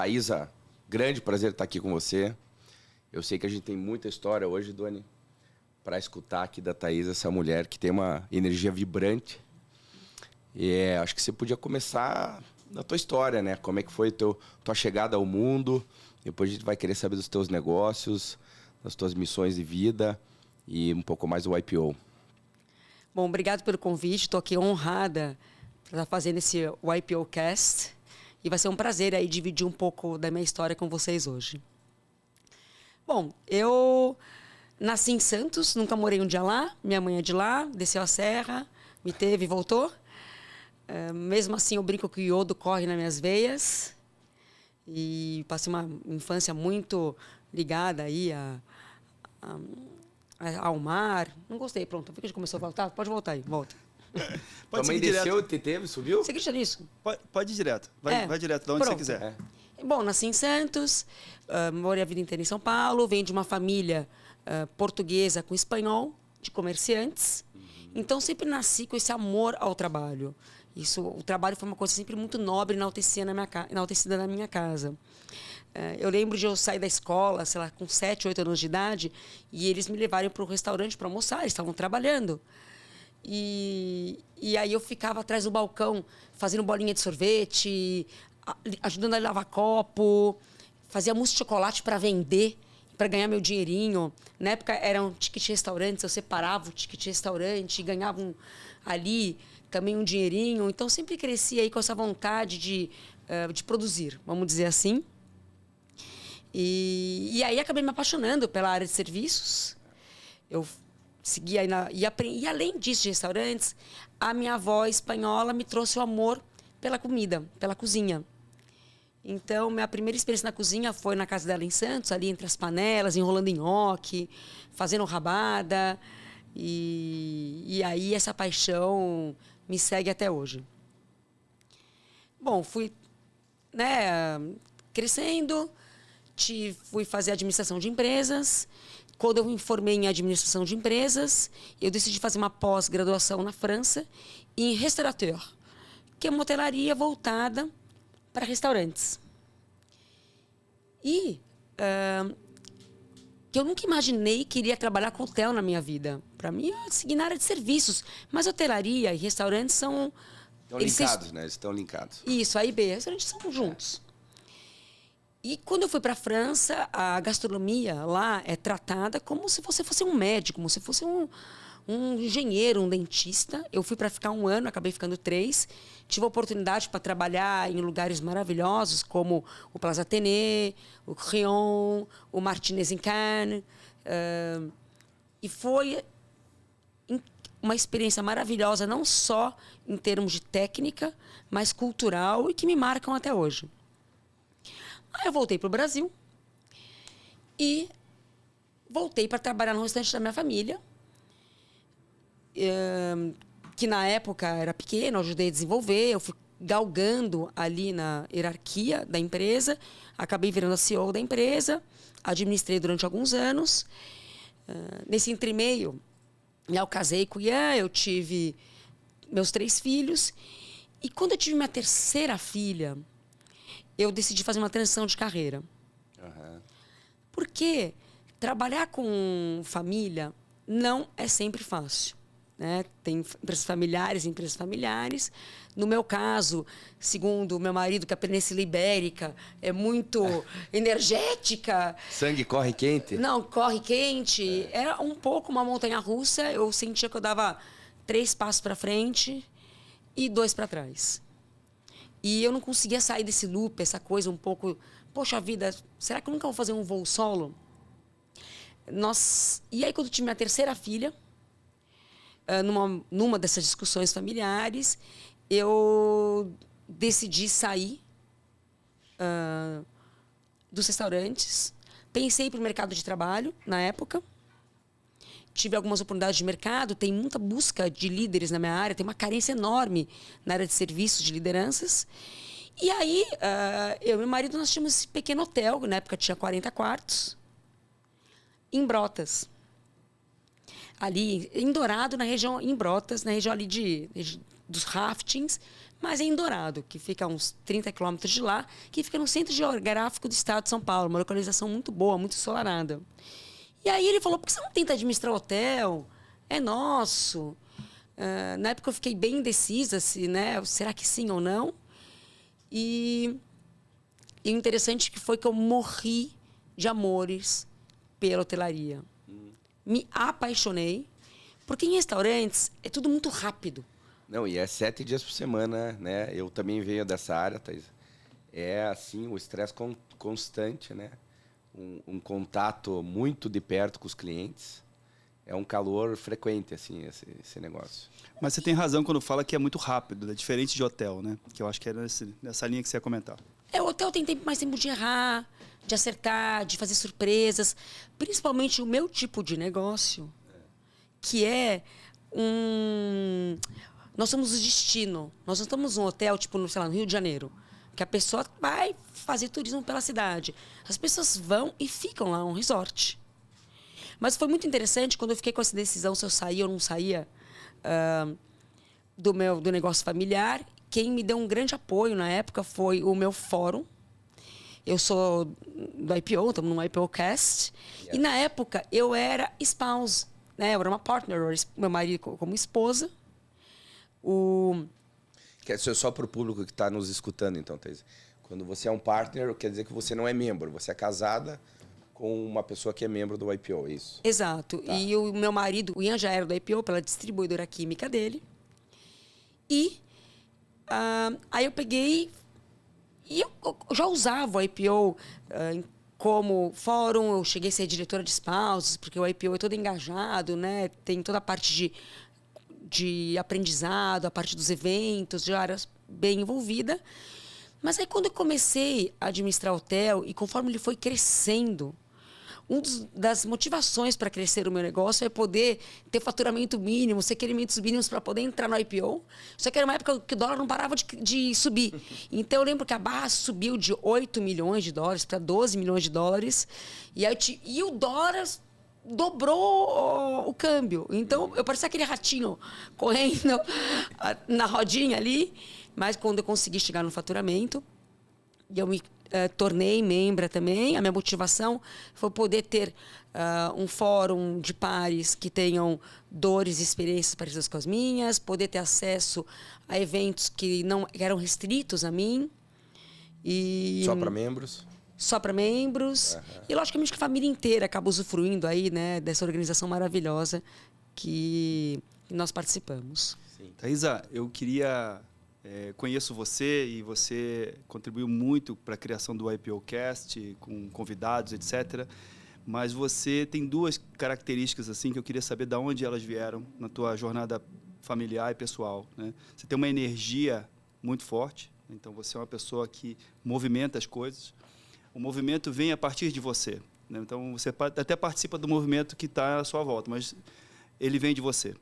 Thaisa, grande prazer estar aqui com você. Eu sei que a gente tem muita história hoje, Doni, para escutar aqui da Thaisa, essa mulher que tem uma energia vibrante. E acho que você podia começar na tua história, né? Como é que foi tua chegada ao mundo. Depois a gente vai querer saber dos teus negócios, das tuas missões de vida e um pouco mais do YPO. Bom, obrigado pelo convite. Estou aqui honrada por estar fazendo esse YPO Cast. E vai ser um prazer aí dividir um pouco da minha história com vocês hoje. Bom, eu nasci em Santos, nunca morei um dia lá. Minha mãe é de lá, desceu a serra, me teve e voltou. Mesmo assim, eu brinco que o iodo corre nas minhas veias. E passei uma infância muito ligada aí ao mar. Não gostei, pronto. Vi que a gente começou a voltar. Pode voltar aí, volta. Tua mãe desceu, te teve, subiu? Você acredita nisso? Pode ir direto. Vai direto, de onde pronto. você quiser. Bom, nasci em Santos, morei a vida inteira em São Paulo, venho de uma família portuguesa com espanhol, de comerciantes. Então, sempre nasci com esse amor ao trabalho. O trabalho foi uma coisa sempre muito nobre e enaltecida na minha casa. Eu lembro de eu sair da escola, sei lá, com 7, 8 anos de idade, e eles me levarem para o restaurante para almoçar, eles estavam trabalhando. E aí eu ficava atrás do balcão, fazendo bolinha de sorvete, ajudando a lavar copo, fazia mousse de chocolate para vender, para ganhar meu dinheirinho. Na época eram ticket restaurantes, eu separava o ticket restaurante, ganhava ali também um dinheirinho. Então sempre cresci aí com essa vontade de produzir, vamos dizer assim. E aí acabei me apaixonando pela área de serviços. Eu segui aí e além disso, de restaurantes, a minha avó espanhola me trouxe o amor pela comida, pela cozinha. Então, minha primeira experiência na cozinha foi na casa dela em Santos, ali entre as panelas, enrolando nhoque, fazendo rabada. E aí essa paixão me segue até hoje. Bom, fui crescendo, fui fazer administração de empresas. Quando eu me formei em administração de empresas, eu decidi fazer uma pós-graduação na França em restaurateur, que é uma hotelaria voltada para restaurantes. E que eu nunca imaginei que iria trabalhar com hotel na minha vida. Para mim, eu segui na área de serviços. Mas hotelaria e restaurantes são... Estão linkados, né? Eles estão linkados. Isso, A e B. Restaurantes são juntos. E quando eu fui para a França, a gastronomia lá é tratada como se você fosse um médico, como se fosse um engenheiro, um dentista. Eu fui para ficar 1 ano, acabei ficando 3. Tive a oportunidade para trabalhar em lugares maravilhosos, como o Plaza Athénée, o Crillon, o Martinez em Cannes. E foi uma experiência maravilhosa, não só em termos de técnica, mas cultural e que me marcam até hoje. Aí eu voltei para o Brasil e voltei para trabalhar no restaurante da minha família, que na época era pequeno, eu ajudei a desenvolver, eu fui galgando ali na hierarquia da empresa, acabei virando a CEO da empresa, administrei durante alguns anos. Nesse entremeio, eu casei com o Ian, eu tive meus 3 filhos, e quando eu tive minha terceira filha, eu decidi fazer uma transição de carreira. Porque trabalhar com família não é sempre fácil, né? Tem empresas familiares. No meu caso, segundo o meu marido, que é a Península Ibérica, é muito energética. Sangue corre quente? Não, corre quente. Era um pouco uma montanha-russa. Eu sentia que eu dava 3 passos para frente e 2 para trás. E eu não conseguia sair desse loop, essa coisa um pouco... Poxa vida, será que eu nunca vou fazer um voo solo? E aí, quando eu tive minha terceira filha, numa dessas discussões familiares, eu decidi sair dos restaurantes. Pensei para o mercado de trabalho, na época. Tive algumas oportunidades de mercado, tem muita busca de líderes na minha área, tem uma carência enorme na área de serviços, de lideranças. E aí, eu e meu marido, nós tínhamos esse pequeno hotel, na época tinha 40 quartos, em Brotas. Ali, em Dourado, na região, em Brotas, na região ali dos raftings, mas é em Dourado, que fica a uns 30 quilômetros de lá, que fica no centro geográfico do estado de São Paulo, uma localização muito boa, muito ensolarada. E aí ele falou, por que você não tenta administrar hotel? É nosso. Na época eu fiquei bem indecisa, se, né, será que sim ou não? E o interessante que foi que eu morri de amores pela hotelaria. Me apaixonei, porque em restaurantes é tudo muito rápido. Não, e é 7 dias por semana, né? Eu também venho dessa área, Thaís. É, assim, o estresse constante, né? Um contato muito de perto com os clientes. É um calor frequente, assim, esse negócio. Mas você tem razão quando fala que é muito rápido, é diferente de hotel, né? Que eu acho que era nessa linha que você ia comentar. O hotel tem mais tempo de errar, de acertar, de fazer surpresas. Principalmente o meu tipo de negócio, que é nós somos o destino. Nós não estamos num hotel, tipo, sei lá, no Rio de Janeiro, que a pessoa vai fazer turismo pela cidade. As pessoas vão e ficam lá, um resort. Mas foi muito interessante quando eu fiquei com essa decisão se eu saía ou não saía do negócio familiar. Quem me deu um grande apoio na época foi o meu fórum. Eu sou do IPO, estamos no IPO Cast. Yes. E na época eu era spouse, né? Eu era uma partner, meu marido como esposa. Quer dizer, só para o público que está nos escutando, então, Thaís. Quando você é um partner, quer dizer que você não é membro, você é casada com uma pessoa que é membro do IPO, é isso? Exato. Tá. E o meu marido, o Ian, já era do IPO pela distribuidora química dele. E aí eu peguei e eu já usava o IPO como fórum. Eu cheguei a ser diretora de spouses, porque o IPO é todo engajado, né? Tem toda a parte de aprendizado, a parte dos eventos, já era bem envolvida. Mas aí quando eu comecei a administrar o hotel e conforme ele foi crescendo, das motivações para crescer o meu negócio é poder ter faturamento mínimo, requerimentos mínimos para poder entrar no IPO. Só que era uma época que o dólar não parava de subir. Então, eu lembro que a barra subiu de 8 milhões de dólares para 12 milhões de dólares. E o dólar dobrou o câmbio. Então, eu parecia aquele ratinho correndo na rodinha ali. Mas quando eu consegui chegar no faturamento, eu me tornei membra também. A minha motivação foi poder ter um fórum de pares que tenham dores e experiências parecidas com as minhas, poder ter acesso a eventos que não eram restritos a mim. Só para membros? Só para membros. Uhum. E, logicamente, que a família inteira acaba usufruindo aí, né, dessa organização maravilhosa que nós participamos. Sim. Thaisa, eu queria... conheço você e você contribuiu muito para a criação do IPOcast, com convidados, etc. Mas você tem duas características assim que eu queria saber de onde elas vieram na tua jornada familiar e pessoal, né? Você tem uma energia muito forte, então você é uma pessoa que movimenta as coisas. O movimento vem a partir de você, né? Então você até participa do movimento que está à sua volta, mas ele vem de você.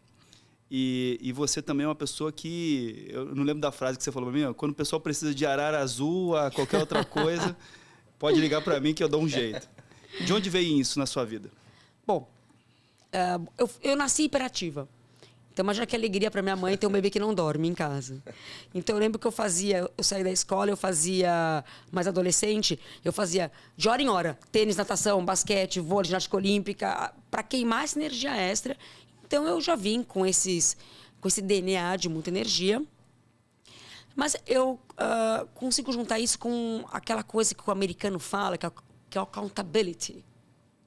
E você também é uma pessoa que... Eu não lembro da frase que você falou para mim. Quando o pessoal precisa de arara azul, a qualquer outra coisa, pode ligar para mim que eu dou um jeito. De onde veio isso na sua vida? Bom, eu nasci hiperativa. Então, imagina que alegria para minha mãe ter um bebê que não dorme em casa. Então, eu lembro que eu saí da escola, eu fazia, mais adolescente, eu fazia de hora em hora, tênis, natação, basquete, vôlei, ginástica olímpica, para queimar essa energia extra. Então, eu já vim com esse DNA de muita energia. Mas eu consigo juntar isso com aquela coisa que o americano fala, que é o accountability.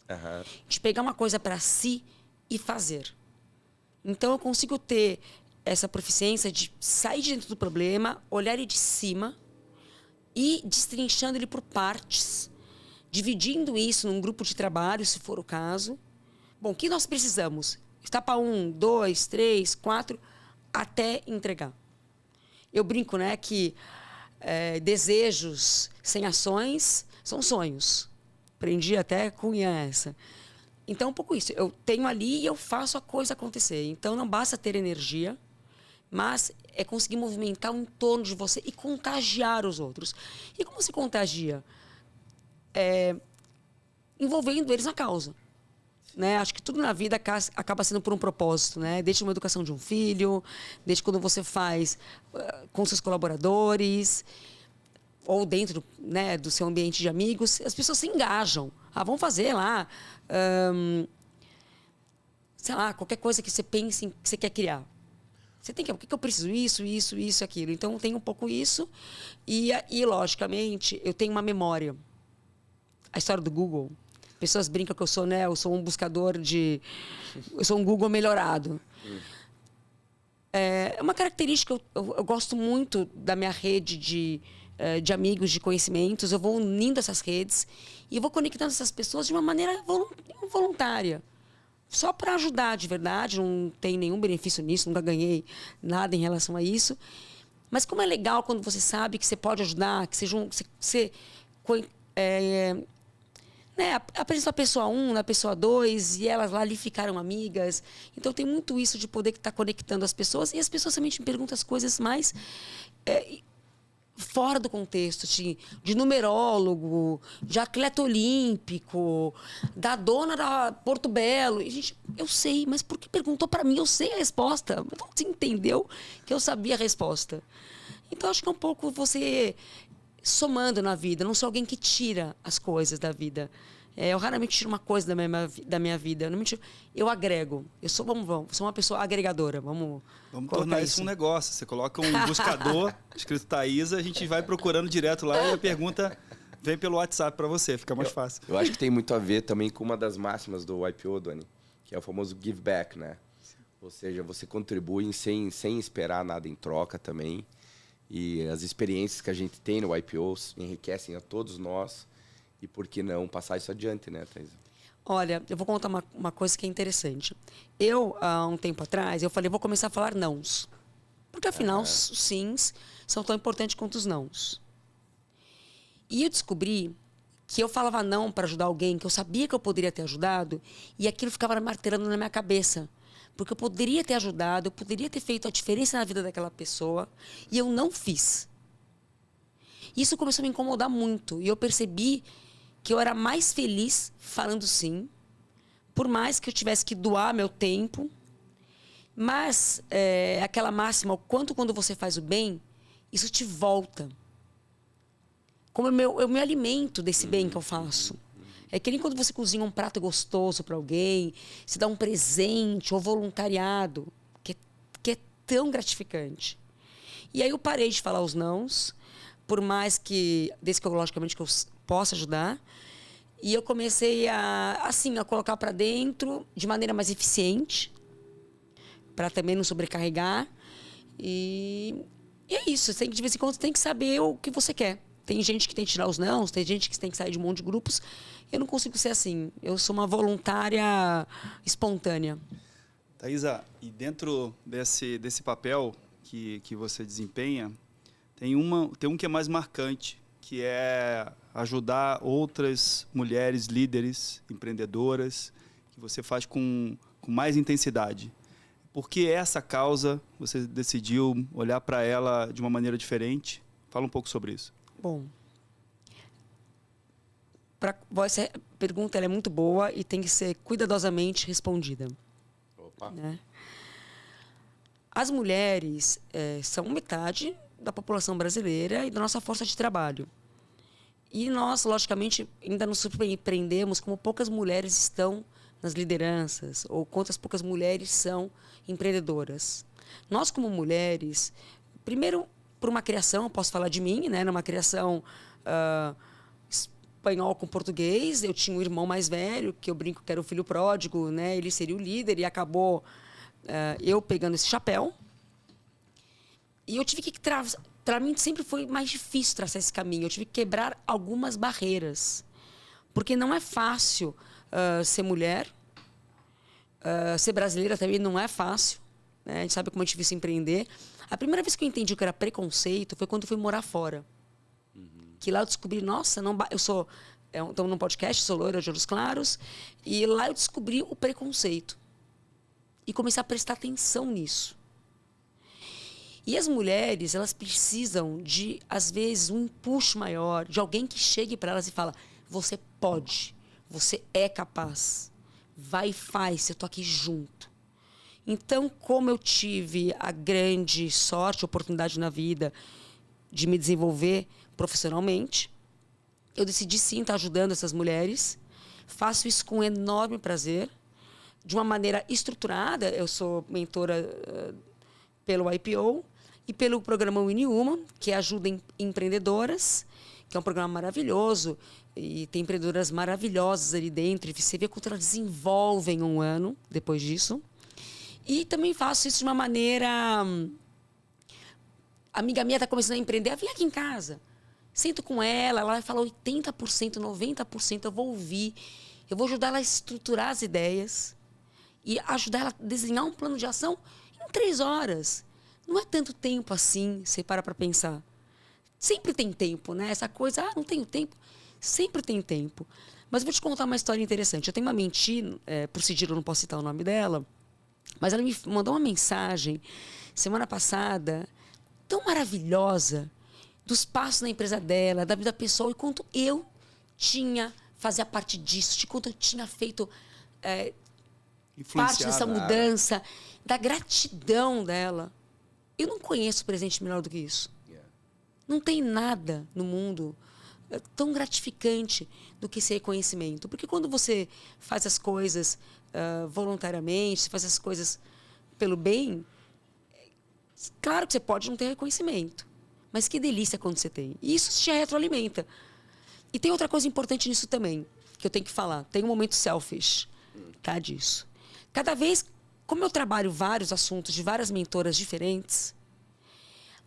Uhum. De pegar uma coisa para si e fazer. Então, eu consigo ter essa proficiência de sair de dentro do problema, olhar ele de cima e destrinchando ele por partes, dividindo isso num grupo de trabalho, se for o caso. Bom, o que nós precisamos? Etapa 1, 2, 3, 4, até entregar. Eu brinco, né, que desejos sem ações são sonhos. Aprendi até com essa. Então, um pouco isso. Eu tenho ali e eu faço a coisa acontecer. Então, não basta ter energia, mas é conseguir movimentar o entorno de você e contagiar os outros. E como se contagia? Envolvendo eles na causa. né? Acho que tudo na vida acaba sendo por um propósito, né? Desde uma educação de um filho, desde quando você faz com seus colaboradores, ou dentro, né, do seu ambiente de amigos, as pessoas se engajam. Vamos fazer lá, sei lá, qualquer coisa que você pense que você quer criar. Você tem que, o que eu preciso? Isso, aquilo. Então, tem um pouco isso. E, logicamente, eu tenho uma memória. A história do Google. Pessoas brincam que eu sou, né? Eu sou um buscador de... Eu sou um Google melhorado. É uma característica, eu gosto muito da minha rede de amigos, de conhecimentos. Eu vou unindo essas redes e eu vou conectando essas pessoas de uma maneira voluntária. Só para ajudar, de verdade. Não tem nenhum benefício nisso, nunca ganhei nada em relação a isso. Mas como é legal quando você sabe que você pode ajudar, que você né, apresentou a pessoa 1, na pessoa 2, e elas lá ali ficaram amigas. Então, tem muito isso de poder estar conectando as pessoas. E as pessoas também te perguntam as coisas mais fora do contexto, de numerólogo, de atleta olímpico, da dona da Porto Belo. E, gente, eu sei, mas por que perguntou para mim? Eu sei a resposta. Você entendeu que eu sabia a resposta. Então, acho que é um pouco você somando na vida. Não sou alguém que tira as coisas da vida. Eu raramente tiro uma coisa da minha vida. Eu agrego. Eu sou, sou uma pessoa agregadora. Vamos tornar isso um negócio. Você coloca um buscador escrito Thaisa, a gente vai procurando direto lá e a pergunta vem pelo WhatsApp para você. Fica mais fácil. Eu acho que tem muito a ver também com uma das máximas do IPO, Dani, que é o famoso give back, né? Ou seja, você contribui sem esperar nada em troca também. E as experiências que a gente tem no IPO enriquecem a todos nós. E por que não passar isso adiante, né, Thaisa? Olha, eu vou contar uma coisa que é interessante. Eu, há um tempo atrás, eu falei, vou começar a falar nãos. Porque, afinal, os sims são tão importantes quanto os nãos. E eu descobri que eu falava não para ajudar alguém que eu sabia que eu poderia ter ajudado, e aquilo ficava martelando na minha cabeça. Porque eu poderia ter ajudado, eu poderia ter feito a diferença na vida daquela pessoa, e eu não fiz. Isso começou a me incomodar muito. E eu percebi que eu era mais feliz falando sim, por mais que eu tivesse que doar meu tempo. Mas aquela máxima, o quanto quando você faz o bem, isso te volta. Como eu me alimento desse bem que eu faço. É que nem quando você cozinha um prato gostoso para alguém, se dá um presente ou voluntariado, que é tão gratificante. E aí eu parei de falar os nãos, por mais que, desde que eu, logicamente, que eu possa ajudar. E eu comecei a colocar para dentro de maneira mais eficiente, para também não sobrecarregar. E é isso. De vez em quando, você tem que saber o que você quer. Tem gente que tem que tirar os nãos, tem gente que tem que sair de um monte de grupos. Eu não consigo ser assim. Eu sou uma voluntária espontânea. Thaisa, e dentro desse papel que você desempenha, tem um que é mais marcante, que é ajudar outras mulheres líderes, empreendedoras, que você faz com mais intensidade. Por que essa causa você decidiu olhar para ela de uma maneira diferente? Fala um pouco sobre isso. Bom, essa pergunta ela é muito boa e tem que ser cuidadosamente respondida. Opa. Né? As mulheres são metade da população brasileira e da nossa força de trabalho. E nós, logicamente, ainda nos surpreendemos como poucas mulheres estão nas lideranças ou quantas poucas mulheres são empreendedoras. Nós, como mulheres, primeiro, por uma criação, eu posso falar de mim, né? Numa criação espanhol com português, eu tinha um irmão mais velho, que eu brinco que era o filho pródigo, né? Ele seria o líder e acabou eu pegando esse chapéu. E eu tive que para mim sempre foi mais difícil traçar esse caminho. Eu tive que quebrar algumas barreiras. Porque não é fácil ser mulher. Ser brasileira também não é fácil. Né? A gente sabe como é difícil empreender. A primeira vez que eu entendi o que era preconceito foi quando eu fui morar fora. Que lá eu descobri, nossa, eu sou... Estou num podcast, sou loira de olhos claros. E lá eu descobri o preconceito. E comecei a prestar atenção nisso. E as mulheres, elas precisam de, às vezes, um empuxo maior, de alguém que chegue para elas e fala, você pode, você é capaz, vai e faz, eu tô aqui junto. Então, como eu tive a grande sorte, oportunidade na vida de me desenvolver profissionalmente, eu decidi sim estar ajudando essas mulheres. Faço isso com enorme prazer, de uma maneira estruturada. Eu sou mentora pelo IPO e pelo programa Winnie Woman, que ajuda empreendedoras, que é um programa maravilhoso, e tem empreendedoras maravilhosas ali dentro, e você vê quanto elas desenvolvem um ano depois disso. E também faço isso de uma maneira... A amiga minha está começando a empreender, vem aqui em casa. Sento com ela vai falar 80%, 90%, eu vou ouvir, eu vou ajudar ela a estruturar as ideias e ajudar ela a desenhar um plano de ação em 3 horas. Não é tanto tempo assim, você para pensar. Sempre tem tempo, né? Essa coisa, não tenho tempo. Sempre tem tempo. Mas eu vou te contar uma história interessante. Eu tenho uma mentir, por sigilo eu não posso citar o nome dela, mas ela me mandou uma mensagem semana passada, tão maravilhosa, dos passos na empresa dela, da vida pessoal, e quanto eu fazia parte disso, de quanto eu tinha feito parte dessa mudança, da gratidão dela. Eu não conheço presente melhor do que isso. Não tem nada no mundo tão gratificante do que esse reconhecimento. Porque quando você faz as coisas voluntariamente, você faz as coisas pelo bem, claro que você pode não ter reconhecimento. Mas que delícia quando você tem. E isso te retroalimenta. E tem outra coisa importante nisso também, que eu tenho que falar. Tem um momento selfish, tá, disso. Cada vez, como eu trabalho vários assuntos de várias mentoras diferentes,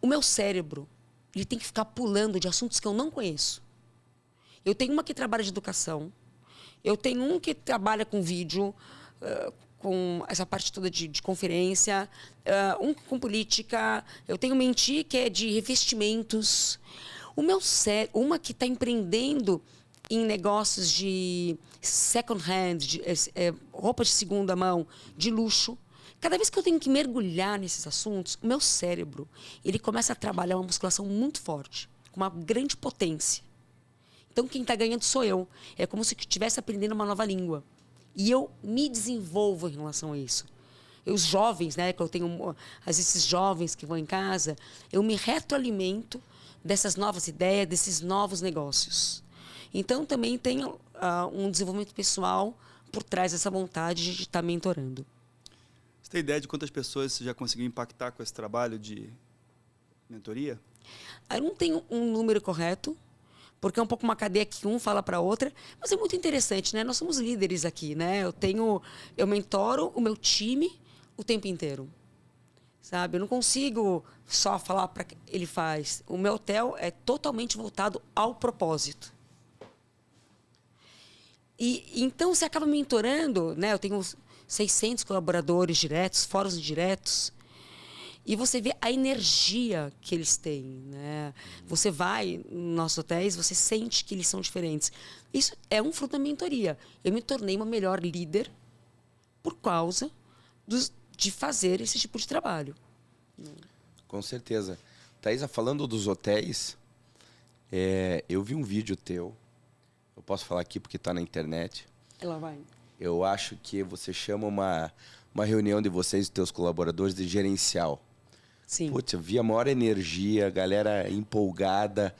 o meu cérebro ele tem que ficar pulando de assuntos que eu não conheço. Eu tenho uma que trabalha de educação, eu tenho um que trabalha com vídeo, com essa parte toda de conferência, um com política, eu tenho Menti, que é de revestimentos. O meu uma que está empreendendo em negócios de second hand, roupa de segunda mão, de luxo. Cada vez que eu tenho que mergulhar nesses assuntos, o meu cérebro ele começa a trabalhar uma musculação muito forte, com uma grande potência. Então, quem está ganhando sou eu. É como se eu estivesse aprendendo uma nova língua. E eu me desenvolvo em relação a isso. Os jovens, né, que eu tenho, esses jovens que vão em casa, eu me retroalimento dessas novas ideias, desses novos negócios. Então, também tenho um desenvolvimento pessoal por trás dessa vontade de estar mentorando. Você tem ideia de quantas pessoas você já conseguiu impactar com esse trabalho de mentoria? Eu não tenho um número correto, porque é um pouco uma cadeia que um fala para a outra, mas é muito interessante, né? Nós somos líderes aqui, né? Eu mentoro o meu time o tempo inteiro, sabe? Eu não consigo só falar para que ele faz. O meu hotel é totalmente voltado ao propósito. E então você acaba mentorando, né? Eu tenho 600 colaboradores diretos, fóruns indiretos. E você vê a energia que eles têm, né? Você vai nos nossos hotéis, você sente que eles são diferentes. Isso é um fruto da mentoria. Eu me tornei uma melhor líder por causa de fazer esse tipo de trabalho. Com certeza. Thaisa, falando dos hotéis, eu vi um vídeo teu. Eu posso falar aqui porque está na internet. Ela vai. Eu acho que você chama uma reunião de vocês e teus colaboradores de gerencial. Sim. Putz, eu vi a maior energia, a galera empolgada.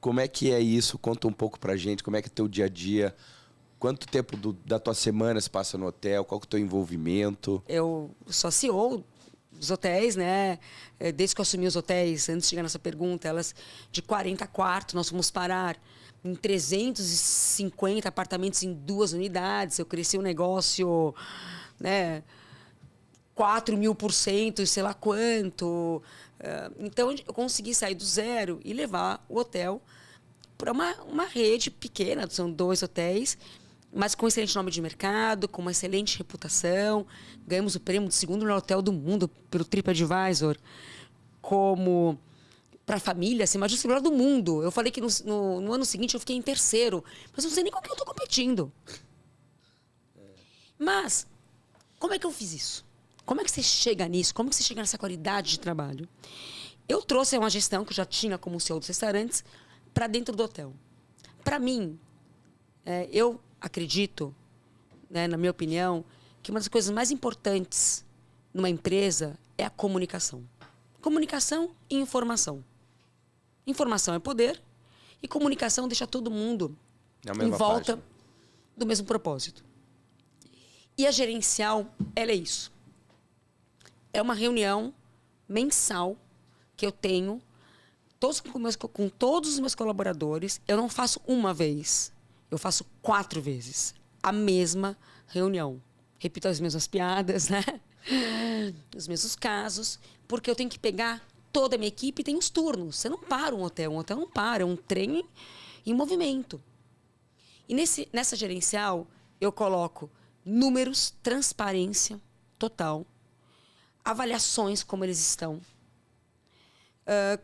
Como é que é isso? Conta um pouco pra gente, como é que é teu dia a dia? Quanto tempo da tua semana se passa no hotel? Qual que é o teu envolvimento? Eu sou CEO dos hotéis, né? Desde que eu assumi os hotéis, antes de chegar nessa pergunta, elas de 40 quartos, nós fomos parar em 350 apartamentos em 2 unidades. Eu cresci um negócio, né? 4.000%, sei lá quanto. Então, eu consegui sair do zero e levar o hotel para uma rede pequena, são 2 hotéis, mas com excelente nome de mercado, com uma excelente reputação. Ganhamos o prêmio de segundo melhor hotel do mundo pelo TripAdvisor, como para a família, assim, mas o melhor do mundo. Eu falei que no ano seguinte eu fiquei em 3º, mas não sei nem com quem eu estou competindo. Mas, como é que eu fiz isso? Como é que você chega nisso? Como é que você chega nessa qualidade de trabalho? Eu trouxe uma gestão que eu já tinha como CEO dos restaurantes para dentro do hotel. Para mim, eu acredito né, na minha opinião, que uma das coisas mais importantes numa empresa é a comunicação. Comunicação e informação. Informação é poder e comunicação deixa todo mundo em volta do mesmo propósito. E a gerencial, ela é isso. É uma reunião mensal que eu tenho com todos os meus colaboradores. Eu não faço uma vez, eu faço 4 vezes a mesma reunião. Repito as mesmas piadas, né? Os mesmos casos, porque eu tenho que pegar toda a minha equipe e tem os turnos. Você não para um hotel não para, é um trem em movimento. E nessa gerencial, eu coloco números, transparência total, avaliações como eles estão,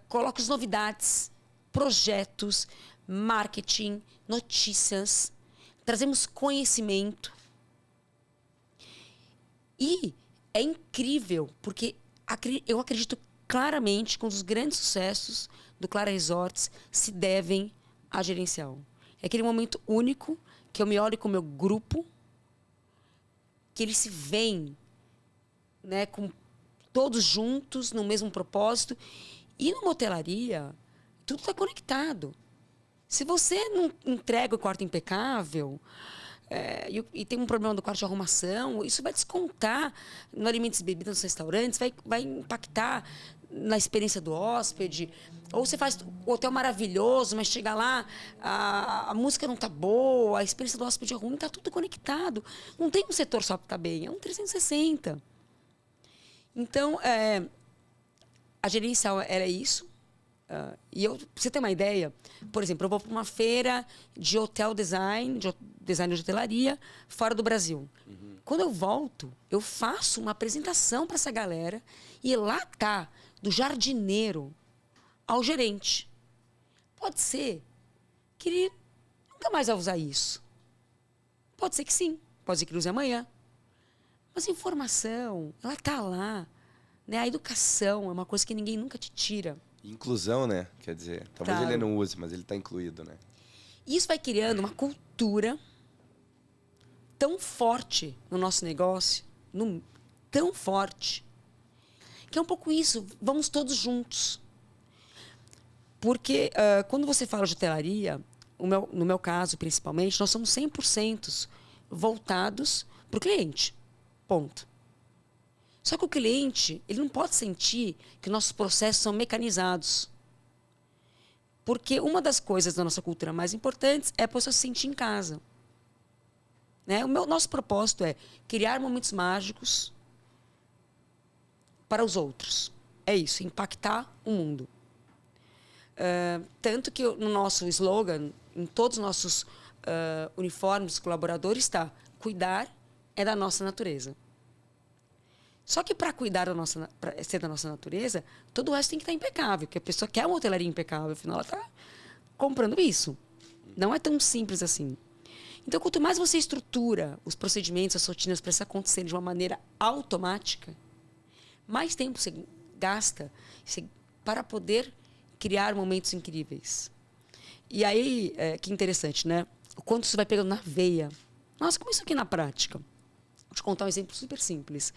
coloco as novidades, projetos, marketing, notícias, trazemos conhecimento. E é incrível, porque eu acredito claramente que um dos grandes sucessos do Clara Resorts se devem à gerencial. É aquele momento único que eu me olho com o meu grupo, que eles se veem, né, com todos juntos no mesmo propósito. E numa hotelaria, tudo está conectado. Se você não entrega o quarto impecável, e tem um problema do quarto de arrumação, isso vai descontar no alimentos e bebidas nos restaurantes, vai impactar na experiência do hóspede. Ou você faz o hotel maravilhoso, mas chega lá, a música não está boa, a experiência do hóspede é ruim, está tudo conectado. Não tem um setor só que está bem, é um 360. Então, a gerencial era isso. E pra você ter uma ideia, por exemplo, eu vou para uma feira de hotel design, design de hotelaria, fora do Brasil. Uhum. Quando eu volto, eu faço uma apresentação para essa galera e lá tá, do jardineiro ao gerente. Pode ser que ele nunca mais vai usar isso. Pode ser que sim, pode ser que ele use amanhã. Mas a informação, ela tá lá. Né? A educação é uma coisa que ninguém nunca te tira. Inclusão, né? Quer dizer, talvez ele não use, mas ele está incluído, né? E isso vai criando uma cultura tão forte no nosso negócio, tão forte, que é um pouco isso, vamos todos juntos. Porque quando você fala de hotelaria, no meu caso, principalmente, nós somos 100% voltados para o cliente. Ponto. Só que o cliente, ele não pode sentir que nossos processos são mecanizados. Porque uma das coisas da nossa cultura mais importantes é a pessoa se sentir em casa. Né? Nosso propósito é criar momentos mágicos para os outros. É isso, impactar o mundo. Tanto que no nosso slogan, em todos os nossos uniformes dos colaboradores, está: cuidar é da nossa natureza. Só que para ser da nossa natureza, todo o resto tem que estar impecável, porque a pessoa quer uma hotelaria impecável, afinal ela está comprando isso. Não é tão simples assim. Então, quanto mais você estrutura os procedimentos, as rotinas para isso acontecerem de uma maneira automática, mais tempo você gasta para poder criar momentos incríveis. E aí, que interessante, né? O quanto isso vai pegando na veia. Nossa, como isso aqui na prática? Vou te contar um exemplo super simples.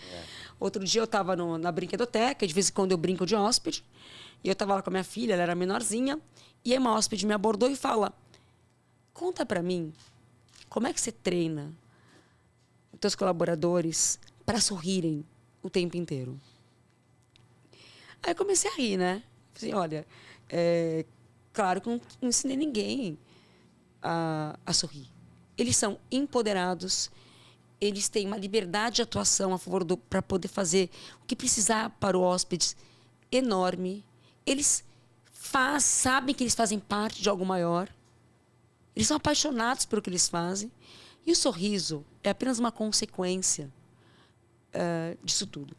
Outro dia eu estava na brinquedoteca, de vez em quando eu brinco de hóspede, e eu estava lá com a minha filha, ela era menorzinha, e aí uma hóspede me abordou e fala: conta para mim, como é que você treina os teus colaboradores para sorrirem o tempo inteiro? Aí eu comecei a rir, né? Falei: olha, claro que eu não ensinei ninguém a sorrir. Eles são empoderados, eles têm uma liberdade de atuação a favor para poder fazer o que precisar para o hóspede enorme. Eles sabem que eles fazem parte de algo maior. Eles são apaixonados pelo que eles fazem. E o sorriso é apenas uma consequência disso tudo.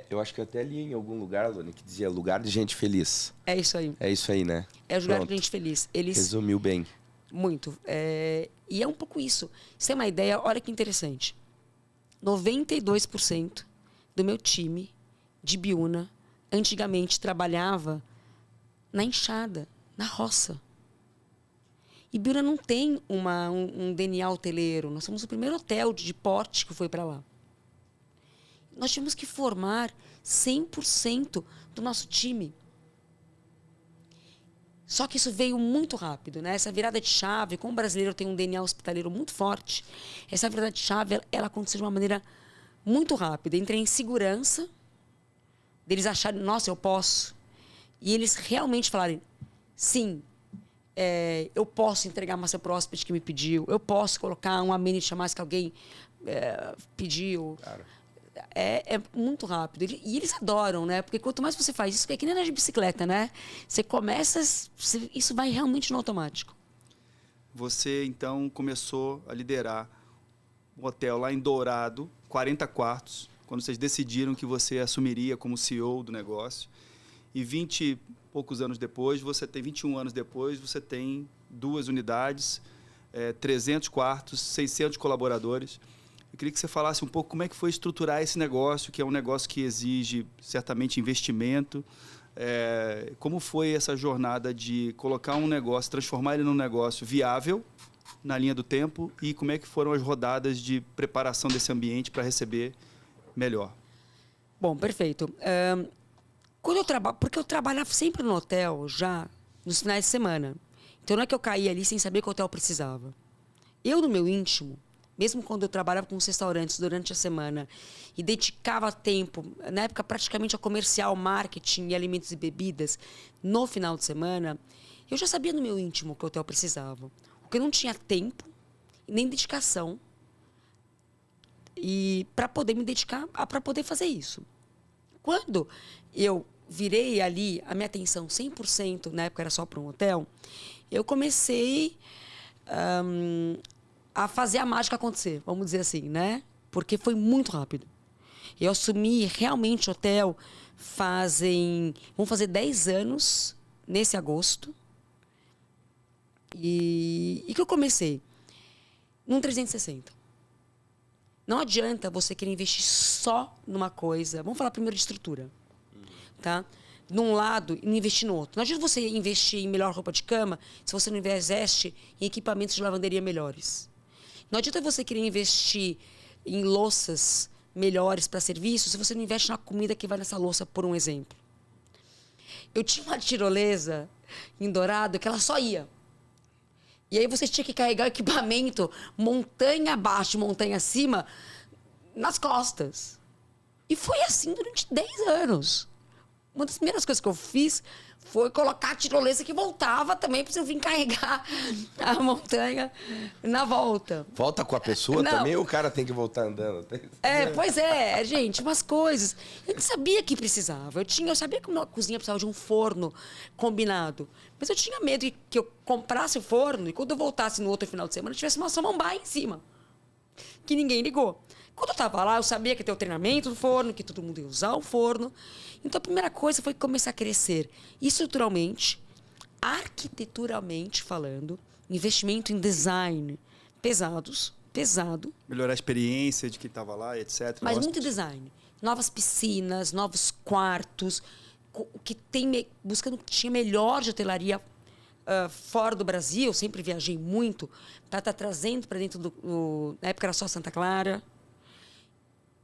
Eu acho que eu até li em algum lugar, Luane, que dizia lugar de gente feliz. É isso aí. É isso aí, né? É o lugar de gente feliz. Resumiu bem. Muito. E é um pouco isso. Você tem uma ideia? Olha que interessante. 92% do meu time de Biúna antigamente trabalhava na enxada, na roça. Ibiúna não tem um DNA hoteleiro. Nós somos o primeiro hotel de porte que foi para lá. Nós tivemos que formar 100% do nosso time. Só que isso veio muito rápido, né? Essa virada de chave, como o brasileiro tem um DNA hospitaleiro muito forte, essa virada de chave, ela aconteceu de uma maneira muito rápida. Entrei em segurança, deles acharem, nossa, eu posso. E eles realmente falarem, sim, eu posso entregar massa pro hóspede que me pediu, eu posso colocar um amenity a mais que alguém pediu. Claro. É muito rápido. E eles adoram, né? Porque quanto mais você faz isso, é que nem andar de bicicleta, né? Você começa, isso vai realmente no automático. Você, então, começou a liderar um hotel lá em Dourado, 40 quartos, quando vocês decidiram que você assumiria como CEO do negócio. E 20 e poucos anos depois, 21 anos depois, você tem 2 unidades, 300 quartos, 600 colaboradores. Eu queria que você falasse um pouco como é que foi estruturar esse negócio, que é um negócio que exige certamente investimento. Como foi essa jornada de colocar um negócio, transformar ele num negócio viável na linha do tempo, e como é que foram as rodadas de preparação desse ambiente para receber melhor? Bom, perfeito. Porque eu trabalhava sempre no hotel já nos finais de semana. Então não é que eu caía ali sem saber que o hotel precisava. Eu, no meu íntimo, mesmo quando eu trabalhava com os restaurantes durante a semana e dedicava tempo, na época praticamente a comercial, marketing e alimentos e bebidas, no final de semana, eu já sabia no meu íntimo que o hotel precisava. Porque eu não tinha tempo nem dedicação para poder me dedicar, para poder fazer isso. Quando eu virei ali a minha atenção 100%, na época era só para um hotel, eu comecei a fazer a mágica acontecer, vamos dizer assim, né? Porque foi muito rápido. Eu assumi realmente o hotel vão fazer 10 anos nesse agosto. E que eu comecei num 360. Não adianta você querer investir só numa coisa. Vamos falar primeiro de estrutura, tá? Num lado e não investir no outro. Não adianta você investir em melhor roupa de cama se você não investe em equipamentos de lavanderia melhores. Não adianta você querer investir em louças melhores para serviço se você não investe na comida que vai nessa louça, por um exemplo. Eu tinha uma tirolesa em Dourado que ela só ia. E aí você tinha que carregar o equipamento montanha abaixo, montanha acima, nas costas. E foi assim durante 10 anos. Uma das primeiras coisas que eu fiz foi colocar a tirolesa que voltava também para eu vir carregar a montanha na volta. Volta com a pessoa também ou o cara tem que voltar andando? Pois é, gente, umas coisas. Eu sabia que precisava. Eu sabia que uma cozinha precisava de um forno combinado. Mas eu tinha medo que eu comprasse o forno e quando eu voltasse no outro final de semana tivesse uma samambaia em cima. Que ninguém ligou. Quando eu estava lá, eu sabia que ia ter o treinamento do forno, que todo mundo ia usar o forno. Então, a primeira coisa foi começar a crescer estruturalmente, arquiteturalmente falando, investimento em design pesado. Melhorar a experiência de quem estava lá, etc. Mas muito design. Novas piscinas, novos quartos, buscando o que tinha melhor de hotelaria fora do Brasil. Eu sempre viajei muito, para estar trazendo para dentro na época era só Santa Clara.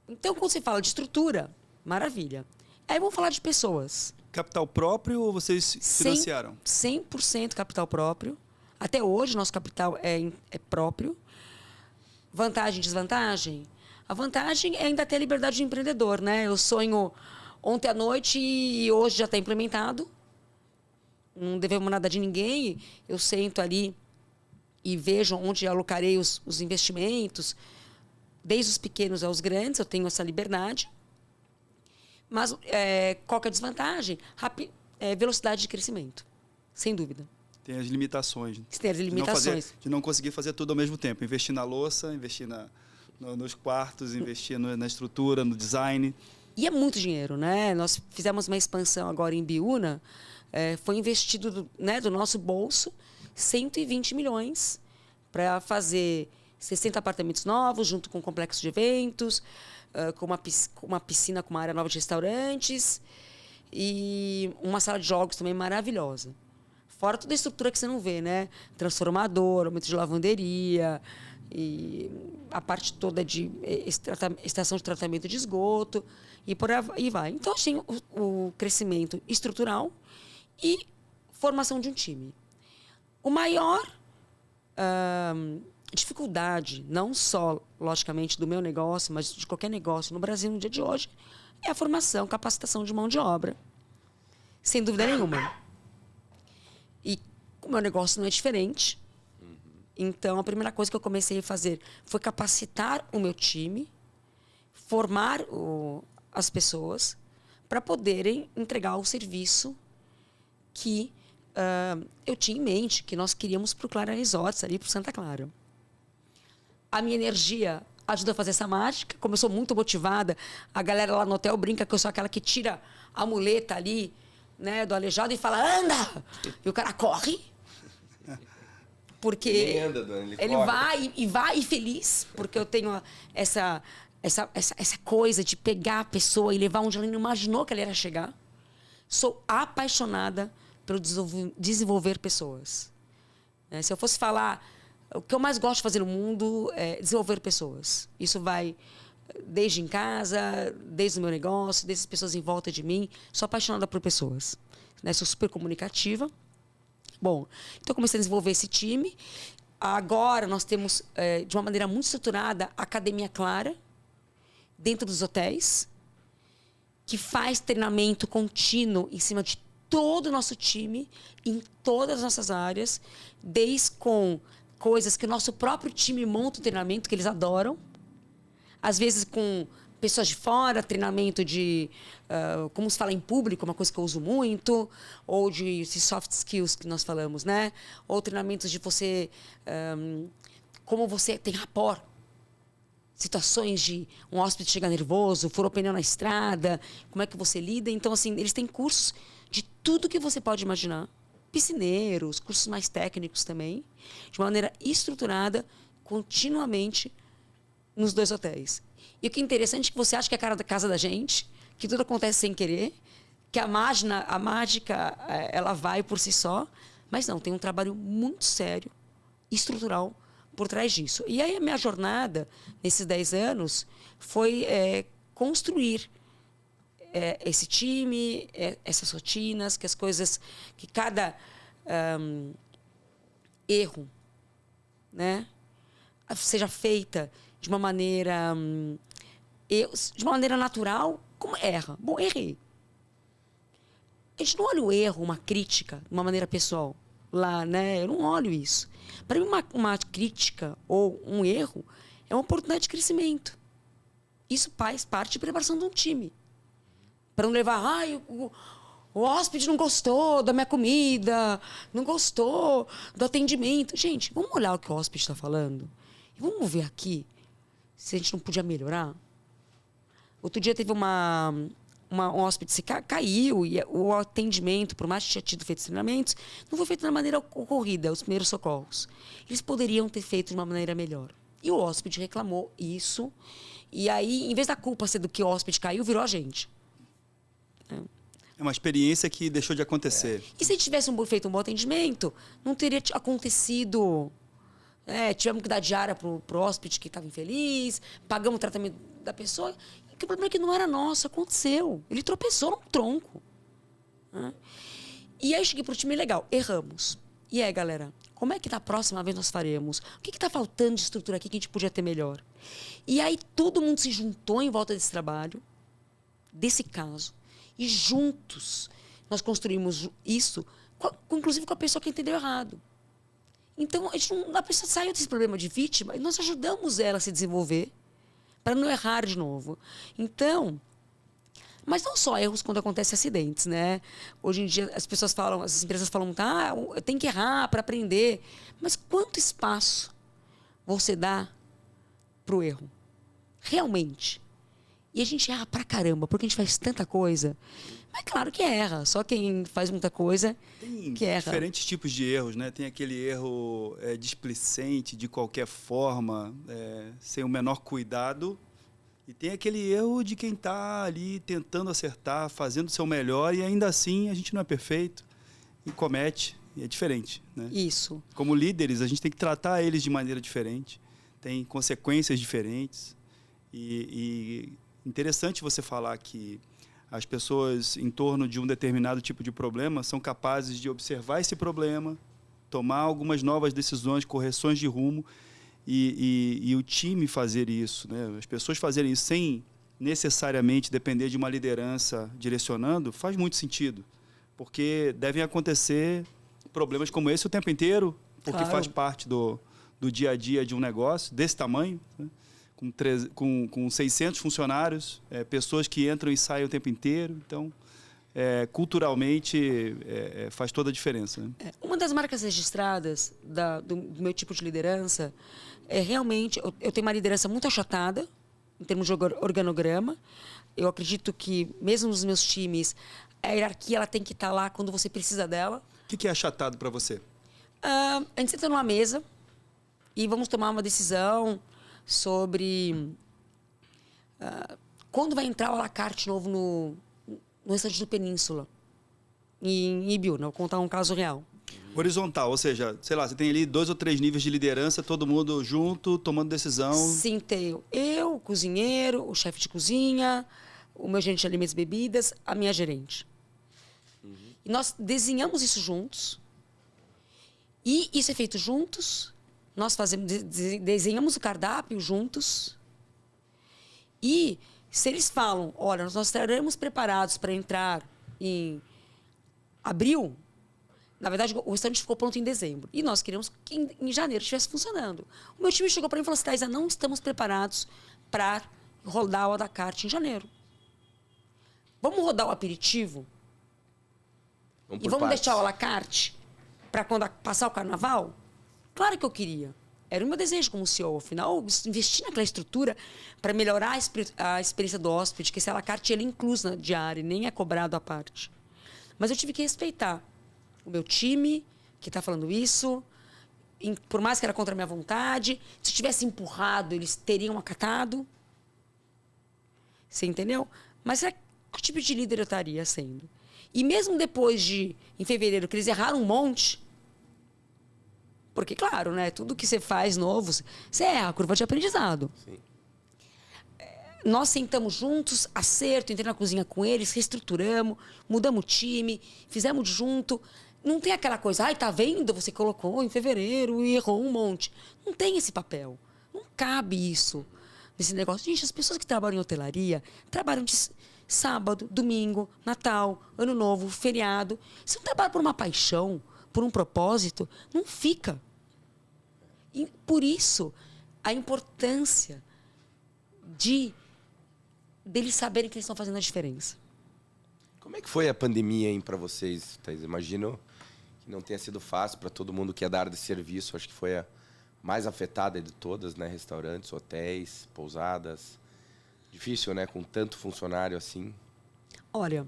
Então, quando você fala de estrutura, maravilha. Aí vamos falar de pessoas. Capital próprio ou vocês financiaram? 100% capital próprio. Até hoje, nosso capital é próprio. Vantagem e desvantagem? A vantagem é ainda ter a liberdade de empreendedor, né? Eu sonho ontem à noite e hoje já está implementado. Não devemos nada de ninguém. Eu sento ali e vejo onde alocarei os investimentos, desde os pequenos aos grandes, eu tenho essa liberdade. Mas qual que é a desvantagem? Velocidade de crescimento, sem dúvida. Tem as limitações. Tem as limitações. De não conseguir fazer tudo ao mesmo tempo. Investir na louça, investir nos quartos, investir na estrutura, no design. E é muito dinheiro, né? Nós fizemos uma expansão agora em Ibiúna. Foi investido do nosso bolso 120 milhões para fazer 60 apartamentos novos, junto com um complexo de eventos, com uma piscina com uma área nova de restaurantes e uma sala de jogos também maravilhosa. Fora toda a estrutura que você não vê, né? Transformador, aumento de lavanderia, e a parte toda de estação de tratamento de esgoto, e por aí vai. Então, a gente tem o crescimento estrutural e formação de um time. O maior dificuldade, não só, logicamente, do meu negócio, mas de qualquer negócio no Brasil no dia de hoje, é a formação, capacitação de mão de obra. Sem dúvida nenhuma. E o meu negócio não é diferente. Então, a primeira coisa que eu comecei a fazer foi capacitar o meu time, formar as pessoas para poderem entregar o serviço que eu tinha em mente, que nós queríamos para o Clara Resorts, ali para o Santa Clara. A minha energia ajuda a fazer essa mágica. Como eu sou muito motivada, a galera lá no hotel brinca que eu sou aquela que tira a muleta ali, né, do aleijado e fala, anda! E o cara corre. Porque ele anda, Dona, ele vai feliz, porque eu tenho essa coisa de pegar a pessoa e levar onde ela não imaginou que ela ia chegar. Sou apaixonada pelo desenvolver pessoas. Se eu fosse falar, o que eu mais gosto de fazer no mundo é desenvolver pessoas. Isso vai desde em casa, desde o meu negócio, desde as pessoas em volta de mim. Sou apaixonada por pessoas. Sou super comunicativa. Bom, então eu comecei a desenvolver esse time. Agora nós temos, de uma maneira muito estruturada, a Academia Clara, dentro dos hotéis, que faz treinamento contínuo em cima de todo o nosso time, em todas as nossas áreas, desde com coisas que o nosso próprio time monta o treinamento, que eles adoram, às vezes com pessoas de fora, treinamento de como se fala em público, uma coisa que eu uso muito, ou de soft skills que nós falamos, né? Ou treinamentos de você, como você tem rapport, situações de um hóspede chegar nervoso, furou pneu na estrada, como é que você lida. Então, assim, eles têm cursos de tudo que você pode imaginar. Piscineiros, cursos mais técnicos também, de uma maneira estruturada, continuamente, nos 2 hotéis. E o que é interessante é que você acha que é a cara da casa da gente, que tudo acontece sem querer, que a mágica ela vai por si só, mas não, tem um trabalho muito sério, estrutural, por trás disso. E aí a minha jornada, nesses 10 anos, foi construir esse time, essas rotinas, que as coisas, que cada erro, né, seja feita de uma maneira natural. Como erra? Bom, errei. A gente não olha o erro, uma crítica, de uma maneira pessoal. Lá, né? Eu não olho isso. Para mim, uma crítica ou um erro é uma oportunidade de crescimento. Isso faz parte de preparação de um time. Para não levar, o hóspede não gostou da minha comida, não gostou do atendimento. Gente, vamos olhar o que o hóspede está falando e vamos ver aqui se a gente não podia melhorar. Outro dia teve um hóspede que caiu e o atendimento, por mais que tinha tido feito treinamentos, não foi feito da maneira ocorrida, os primeiros socorros. Eles poderiam ter feito de uma maneira melhor. E o hóspede reclamou isso. E aí, em vez da culpa ser do que o hóspede caiu, virou a gente. É uma experiência que deixou de acontecer. E se a gente tivesse feito um bom atendimento, não teria acontecido. Tivemos que dar diária para o hóspede que estava infeliz, pagamos o tratamento da pessoa. O problema é que não era nosso, aconteceu. Ele tropeçou num tronco. E aí cheguei para o time, legal, erramos. E aí, galera, como é que da próxima vez nós faremos? O que está faltando de estrutura aqui que a gente podia ter melhor? E aí todo mundo se juntou em volta desse trabalho, desse caso, e juntos nós construímos isso, inclusive com a pessoa que entendeu errado. Então, a pessoa saiu desse problema de vítima e nós ajudamos ela a se desenvolver para não errar de novo. Então, mas não só erros quando acontecem acidentes, né? Hoje em dia as pessoas falam, as empresas falam, tem que errar para aprender. Mas quanto espaço você dá para o erro? Realmente. E a gente erra pra caramba, porque a gente faz tanta coisa. Mas claro que erra, só quem faz muita coisa que erra. Tem diferentes tipos de erros, né? Tem aquele erro displicente, de qualquer forma, sem o menor cuidado. E tem aquele erro de quem está ali tentando acertar, fazendo o seu melhor, e ainda assim a gente não é perfeito e comete. é diferente, né? Isso. Como líderes, a gente tem que tratar eles de maneira diferente, tem consequências diferentes. E interessante você falar que as pessoas em torno de um determinado tipo de problema são capazes de observar esse problema, tomar algumas novas decisões, correções de rumo e o time fazer isso, né? As pessoas fazerem isso sem necessariamente depender de uma liderança direcionando, faz muito sentido, porque devem acontecer problemas como esse o tempo inteiro, porque Claro. faz parte do dia a dia de um negócio desse tamanho, né? Com 600 funcionários, pessoas que entram e saem o tempo inteiro. Então, culturalmente, faz toda a diferença, né? Uma das marcas registradas do meu tipo de liderança é realmente... Eu tenho uma liderança muito achatada, em termos de organograma. Eu acredito que, mesmo nos meus times, a hierarquia ela tem que estar lá quando você precisa dela. O que é achatado para você? A gente senta numa mesa e vamos tomar uma decisão sobre quando vai entrar o à la carte novo no restaurante do Península, em Ibiúna. Vou contar um caso real. Horizontal, ou seja, sei lá, você tem ali 2 ou 3 níveis de liderança, todo mundo junto, tomando decisão. Sim, tenho eu, o cozinheiro, o chefe de cozinha, o meu gerente de alimentos e bebidas, a minha gerente. E nós desenhamos isso juntos. E isso é feito juntos. Nós desenhamos o cardápio juntos. E se eles falam, olha, nós estaremos preparados para entrar em abril, na verdade, o restaurante ficou pronto em dezembro. E nós queríamos que em janeiro estivesse funcionando. O meu time chegou para mim e falou assim, Thaisa, não estamos preparados para rodar o à la carte em janeiro. Vamos rodar o aperitivo? E vamos deixar o à la carte para quando passar o carnaval? Claro que eu queria. Era o meu desejo como CEO. Afinal, investir naquela estrutura para melhorar a experiência do hóspede, que esse à la carte ele é incluso na diária, nem é cobrado à parte. Mas eu tive que respeitar o meu time, que está falando isso, por mais que era contra a minha vontade. Se eu tivesse empurrado, eles teriam acatado. Você entendeu? Mas que tipo de líder eu estaria sendo? E mesmo depois em fevereiro, que eles erraram um monte, porque, claro, né, tudo que você faz novo, você erra, a curva de aprendizado. Sim. Nós sentamos juntos, acerto, entrei na cozinha com eles, reestruturamos, mudamos o time, fizemos junto. Não tem aquela coisa, ai, tá vendo? Você colocou em fevereiro e errou um monte. Não tem esse papel. Não cabe isso nesse negócio. Gente, as pessoas que trabalham em hotelaria trabalham de sábado, domingo, Natal, Ano Novo, feriado. Se não trabalha por uma paixão, por um propósito, não fica. E por isso, a importância deles saberem que eles estão fazendo a diferença. Como é que foi a pandemia para vocês, Thaisa? Imagino que não tenha sido fácil para todo mundo que é da área de serviço. Acho que foi a mais afetada de todas, né? Restaurantes, hotéis, pousadas. Difícil, né? Com tanto funcionário assim. Olha,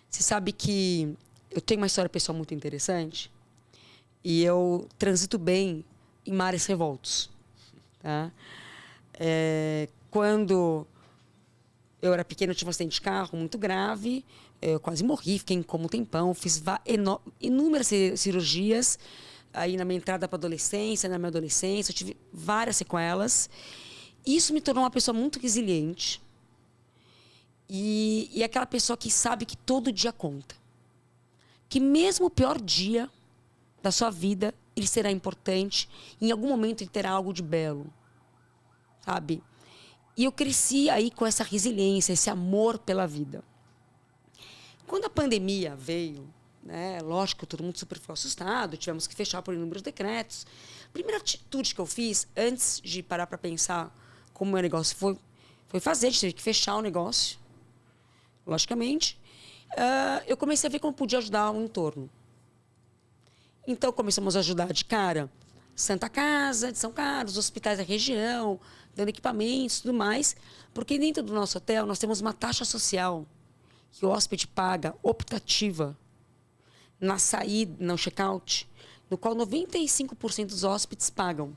você sabe que eu tenho uma história pessoal muito interessante e eu transito bem em mares revoltos. Tá? Quando eu era pequena, eu tive um acidente de carro muito grave. Eu quase morri, fiquei em coma um tempão. Fiz inúmeras cirurgias aí na minha entrada para a adolescência, na minha adolescência. Eu tive várias sequelas. Isso me tornou uma pessoa muito resiliente. E aquela pessoa que sabe que todo dia conta. Que mesmo o pior dia da sua vida, ele será importante. Em algum momento ele terá algo de belo. Sabe? E eu cresci aí com essa resiliência, esse amor pela vida. Quando a pandemia veio, né, lógico, todo mundo super ficou assustado, tivemos que fechar por inúmeros decretos. A primeira atitude que eu fiz, antes de parar para pensar como o meu negócio foi fazer, a gente teve que fechar o negócio, logicamente. Eu comecei a ver como podia ajudar o entorno. Então, começamos a ajudar de cara Santa Casa, de São Carlos, hospitais da região, dando equipamentos e tudo mais, porque dentro do nosso hotel nós temos uma taxa social que o hóspede paga, optativa, na saída, no check-out, no qual 95% dos hóspedes pagam.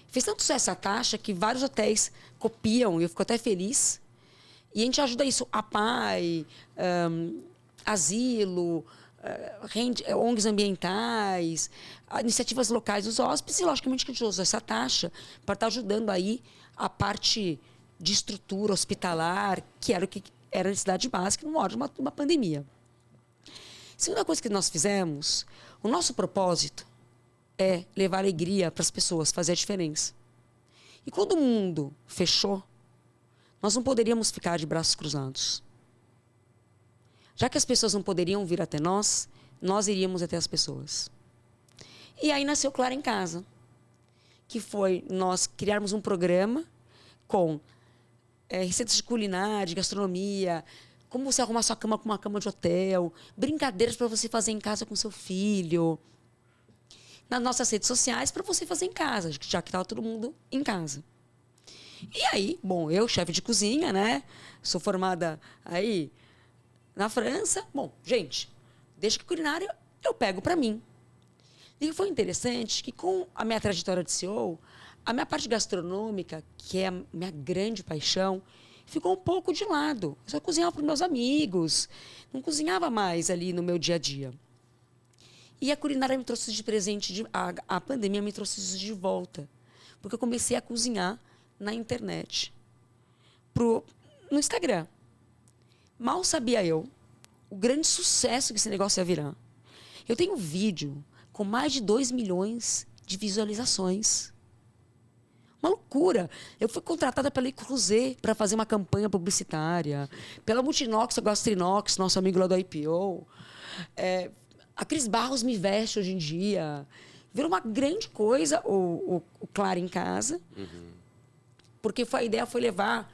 Fez tanto sucesso essa taxa que vários hotéis copiam, e eu fico até feliz. E a gente ajuda isso, a PAI, asilo, ONGs ambientais, iniciativas locais dos hóspedes, e logicamente que a gente usou essa taxa para estar ajudando aí a parte de estrutura hospitalar, que era o que era a necessidade básica no modo de uma pandemia. Segunda coisa que nós fizemos, o nosso propósito é levar alegria para as pessoas, fazer a diferença. E quando o mundo fechou, nós não poderíamos ficar de braços cruzados. Já que as pessoas não poderiam vir até nós, nós iríamos até as pessoas. E aí nasceu Clara em Casa, que foi nós criarmos um programa com receitas de culinária, de gastronomia, como você arrumar sua cama com uma cama de hotel, brincadeiras para você fazer em casa com seu filho, nas nossas redes sociais para você fazer em casa, já que estava todo mundo em casa. E aí, bom, eu, chefe de cozinha, né? Sou formada aí na França. Bom, gente, deixa que culinária eu pego para mim. E foi interessante que com a minha trajetória de CEO, a minha parte gastronômica, que é a minha grande paixão, ficou um pouco de lado. Eu só cozinhava para os meus amigos, não cozinhava mais ali no meu dia a dia. E a culinária me trouxe de presente, a pandemia me trouxe isso de volta. Porque eu comecei a cozinhar na internet, no Instagram. Mal sabia eu o grande sucesso que esse negócio ia virar. Eu tenho um vídeo com mais de 2 milhões de visualizações. Uma loucura. Eu fui contratada pela Le Creuset para fazer uma campanha publicitária, pela Multinox, a Gastrinox, nosso amigo lá do IPO. A Cris Barros me veste hoje em dia. Virou uma grande coisa o Clara em Casa, porque a ideia foi levar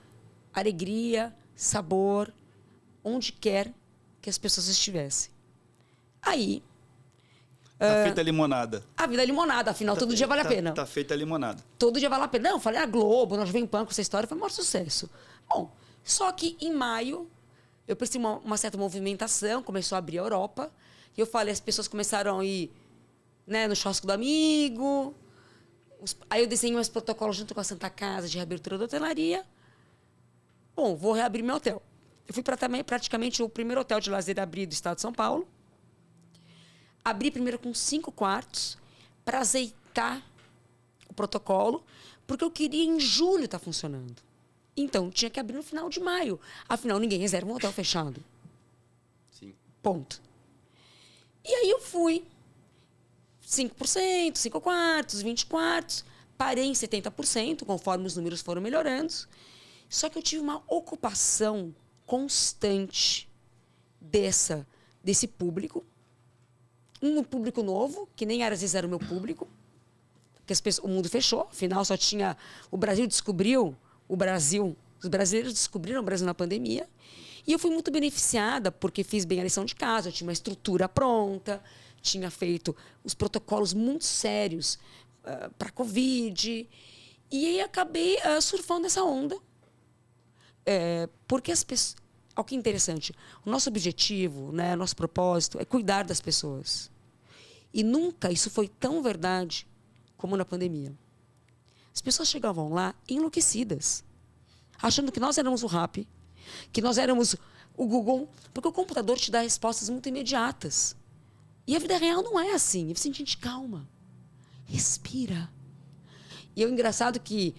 alegria, sabor, onde quer que as pessoas estivessem. Aí... Tá feita a limonada. A vida é limonada, afinal, todo dia vale a pena. Tá feita a limonada. Todo dia vale a pena. Não, eu falei, a Globo, nós vem pano com essa história, foi um maior sucesso. Bom, só que em maio, eu percebi uma certa movimentação, começou a abrir a Europa, e eu falei, as pessoas começaram a ir, né, no churrasco do amigo. Aí eu desenhei meus protocolos junto com a Santa Casa de reabertura da hotelaria. Bom, vou reabrir meu hotel. Eu fui para também praticamente o primeiro hotel de lazer a abrir do estado de São Paulo. Abri primeiro com 5 quartos para azeitar o protocolo, porque eu queria em julho estar funcionando. Então, tinha que abrir no final de maio. Afinal, ninguém reserva um hotel fechado. Sim. Ponto. E aí eu fui. 5%, 5 quartos, 20 quartos. Parei em 70%, conforme os números foram melhorando. Só que eu tive uma ocupação constante desse público. Um público novo, que nem às vezes era o meu público, porque o mundo fechou, afinal só tinha... O Brasil descobriu o Brasil, os brasileiros descobriram o Brasil na pandemia, e eu fui muito beneficiada, porque fiz bem a lição de casa, eu tinha uma estrutura pronta, tinha feito os protocolos muito sérios para a Covid, e aí acabei surfando essa onda, porque as pessoas... Olha que interessante, o nosso objetivo, né, nosso propósito é cuidar das pessoas. E nunca isso foi tão verdade como na pandemia. As pessoas chegavam lá enlouquecidas, achando que nós éramos o Rappi, que nós éramos o Google, porque o computador te dá respostas muito imediatas. E a vida real não é assim. Eu senti, gente, calma, respira. E é engraçado que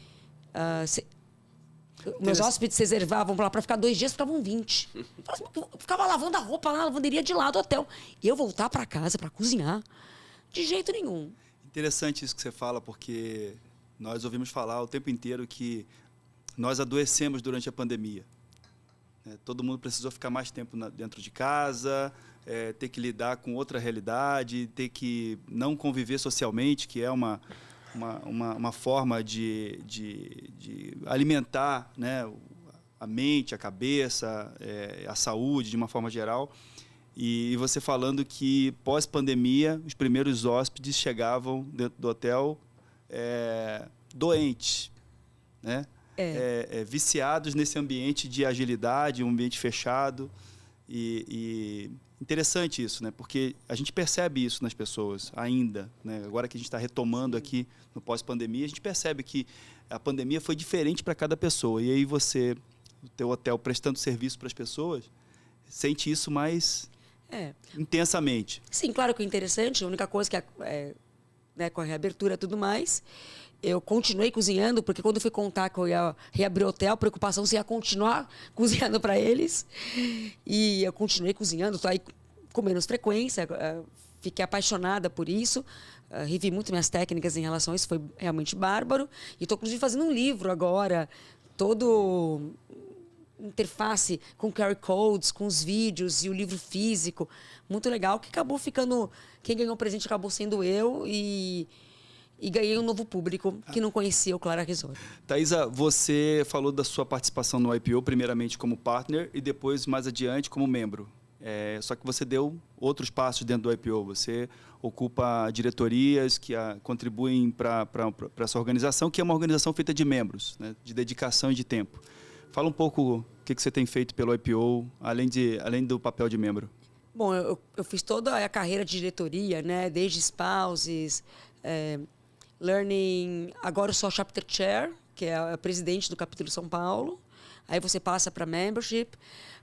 meus hóspedes reservavam lá para ficar 2 dias, ficavam 20. Eu ficava lavando a roupa lá na lavanderia de lá do hotel. E eu voltar para casa para cozinhar, de jeito nenhum. Interessante isso que você fala, porque nós ouvimos falar o tempo inteiro que nós adoecemos durante a pandemia. Todo mundo precisou ficar mais tempo dentro de casa, ter que lidar com outra realidade, ter que não conviver socialmente, que é uma forma de alimentar, né, a mente, a cabeça, a saúde, de uma forma geral. E você falando que, pós-pandemia, os primeiros hóspedes chegavam dentro do hotel doentes, né? Viciados nesse ambiente de agilidade, um ambiente fechado. E interessante isso, né? Porque a gente percebe isso nas pessoas ainda, né? Agora que a gente está retomando aqui no pós-pandemia, a gente percebe que a pandemia foi diferente para cada pessoa. E aí você, o teu hotel prestando serviço para as pessoas, sente isso mais intensamente. Sim, claro que é interessante. A única coisa que né, com a reabertura e tudo mais, eu continuei cozinhando, porque quando eu fui contar que eu ia reabrir o hotel, a preocupação se ia continuar cozinhando para eles. E eu continuei cozinhando, estou aí com menos frequência, fiquei apaixonada por isso, revi muito minhas técnicas em relação a isso, foi realmente bárbaro. E estou, inclusive, fazendo um livro agora, todo interface com QR Codes, com os vídeos e o livro físico, muito legal, que acabou ficando... Quem ganhou o presente acabou sendo eu e ganhei um novo público que não conhecia o Clara Risotto. Thaisa, você falou da sua participação no IPO, primeiramente como partner e depois, mais adiante, como membro. Só que você deu outros passos dentro do IPO. Você ocupa diretorias que contribuem para essa organização, que é uma organização feita de membros, né, de dedicação e de tempo. Fala um pouco o que você tem feito pelo IPO, além do papel de membro. Bom, eu fiz toda a carreira de diretoria, né, desde spouses, learning. Agora eu sou a chapter chair, que é a presidente do capítulo São Paulo. Aí você passa para membership.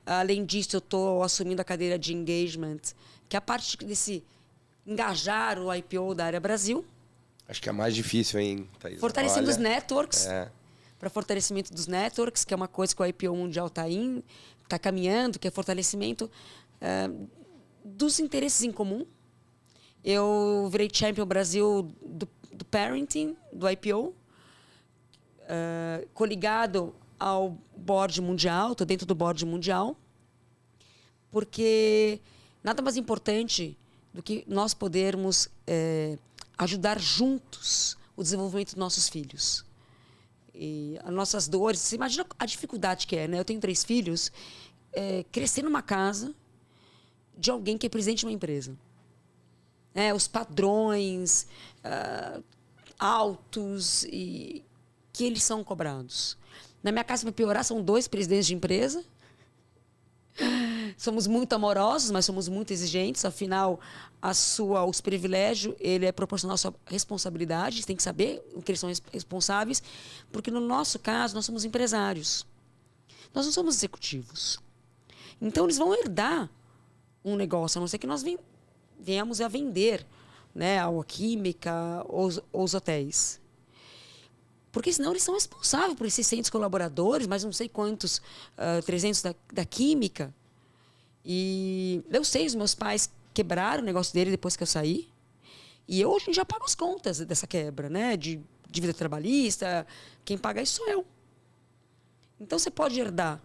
Além disso, eu estou assumindo a cadeira de engagement, que é a parte desse engajar o IPO da área Brasil. Acho que é mais difícil, hein, Thaisa? Fortalecendo os networks. Para fortalecimento dos networks, que é uma coisa que o IPO mundial está caminhando, que é fortalecimento dos interesses em comum. Eu virei Champion Brasil do Parenting, do IPO, coligado ao board mundial, estou dentro do board mundial, porque nada mais importante do que nós podermos ajudar juntos o desenvolvimento dos nossos filhos. E as nossas dores, você imagina a dificuldade que é, né? Eu tenho 3 filhos, crescer numa casa de alguém que é presidente de uma empresa. Os padrões altos e que eles são cobrados. Na minha casa, para piorar, são 2 presidentes de empresa. Somos muito amorosos, mas somos muito exigentes. Afinal, os privilégios, ele é proporcional à sua responsabilidade. Você tem que saber o que eles são responsáveis. Porque, no nosso caso, nós somos empresários. Nós não somos executivos. Então, eles vão herdar um negócio, a não ser que nós venhamos a vender, né, a química ou os hotéis. Porque senão eles são responsáveis por esses 600 colaboradores, mas não sei quantos, 300 da química. E eu sei, os meus pais quebraram o negócio dele depois que eu saí. E eu hoje já pago as contas dessa quebra, né? De dívida trabalhista. Quem paga isso sou eu. Então você pode herdar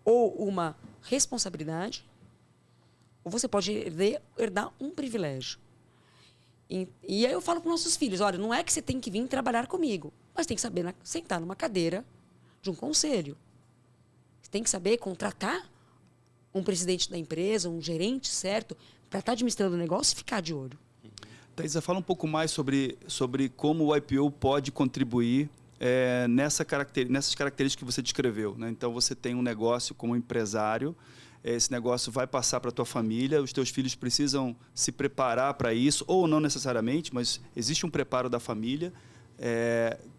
ou uma responsabilidade, ou você pode herdar um privilégio. E aí eu falo para os nossos filhos, olha, não é que você tem que vir trabalhar comigo, mas tem que saber sentar numa cadeira de um conselho. Você tem que saber contratar um presidente da empresa, um gerente certo, para estar administrando o negócio e ficar de olho. Thaisa, fala um pouco mais sobre como o IPO pode contribuir nessas características que você descreveu, né? Então, você tem um negócio como empresário, esse negócio vai passar para a tua família, os teus filhos precisam se preparar para isso, ou não necessariamente, mas existe um preparo da família.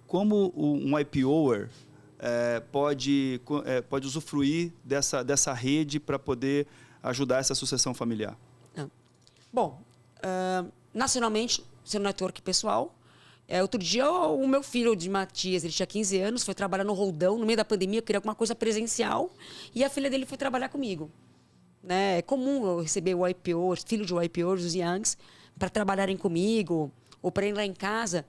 Como um IPOer pode usufruir dessa rede para poder ajudar essa sucessão familiar? Bom, nacionalmente, sendo network pessoal, outro dia o meu filho de Matias, ele tinha 15 anos, foi trabalhar no Roldão, no meio da pandemia, queria alguma coisa presencial, e a filha dele foi trabalhar comigo. Né? É comum eu receber o IPO, filho de IPOs, os Youngs, para trabalharem comigo, ou para ir lá em casa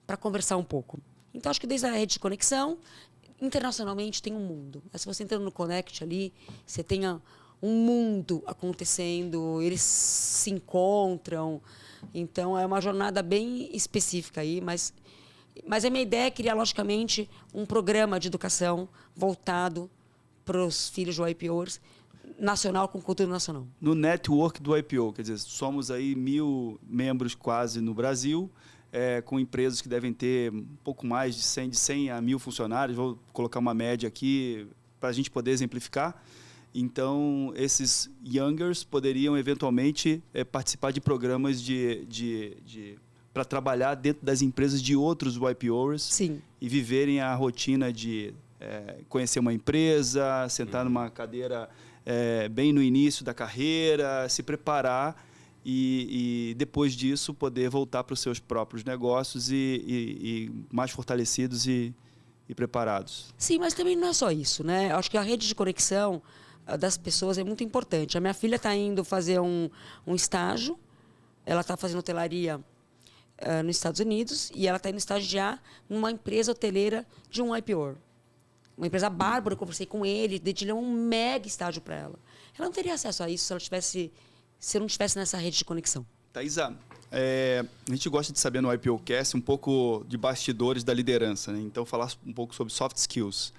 para conversar um pouco. Então, acho que desde a rede de conexão, internacionalmente tem um mundo. Mas se você entra no Connect ali, você tem um mundo acontecendo, eles se encontram. Então, é uma jornada bem específica aí, mas a minha ideia é criar, logicamente, um programa de educação voltado para os filhos do IPOs, nacional, com cultura nacional. No network do IPO, quer dizer, somos aí 1.000 membros quase no Brasil, com empresas que devem ter um pouco mais de 100 a 1.000 funcionários. Vou colocar uma média aqui para a gente poder exemplificar. Então, esses youngers poderiam, eventualmente, participar de programas para trabalhar dentro das empresas de outros YPOers. Sim. E viverem a rotina de conhecer uma empresa, sentar numa cadeira bem no início da carreira, se preparar e depois disso poder voltar para os seus próprios negócios e mais fortalecidos e preparados. Sim, mas também não é só isso, né? Eu acho que a rede de conexão das pessoas é muito importante. A minha filha está indo fazer um estágio, ela está fazendo hotelaria nos Estados Unidos e ela está indo estagiar numa empresa hoteleira de um IPO. Uma empresa bárbara, eu conversei com ele, dedilhei um mega estágio para ela. Ela não teria acesso a isso se eu não estivesse nessa rede de conexão. Thaisa, a gente gosta de saber no IPOcast um pouco de bastidores da liderança, né? Então, falar um pouco sobre soft skills.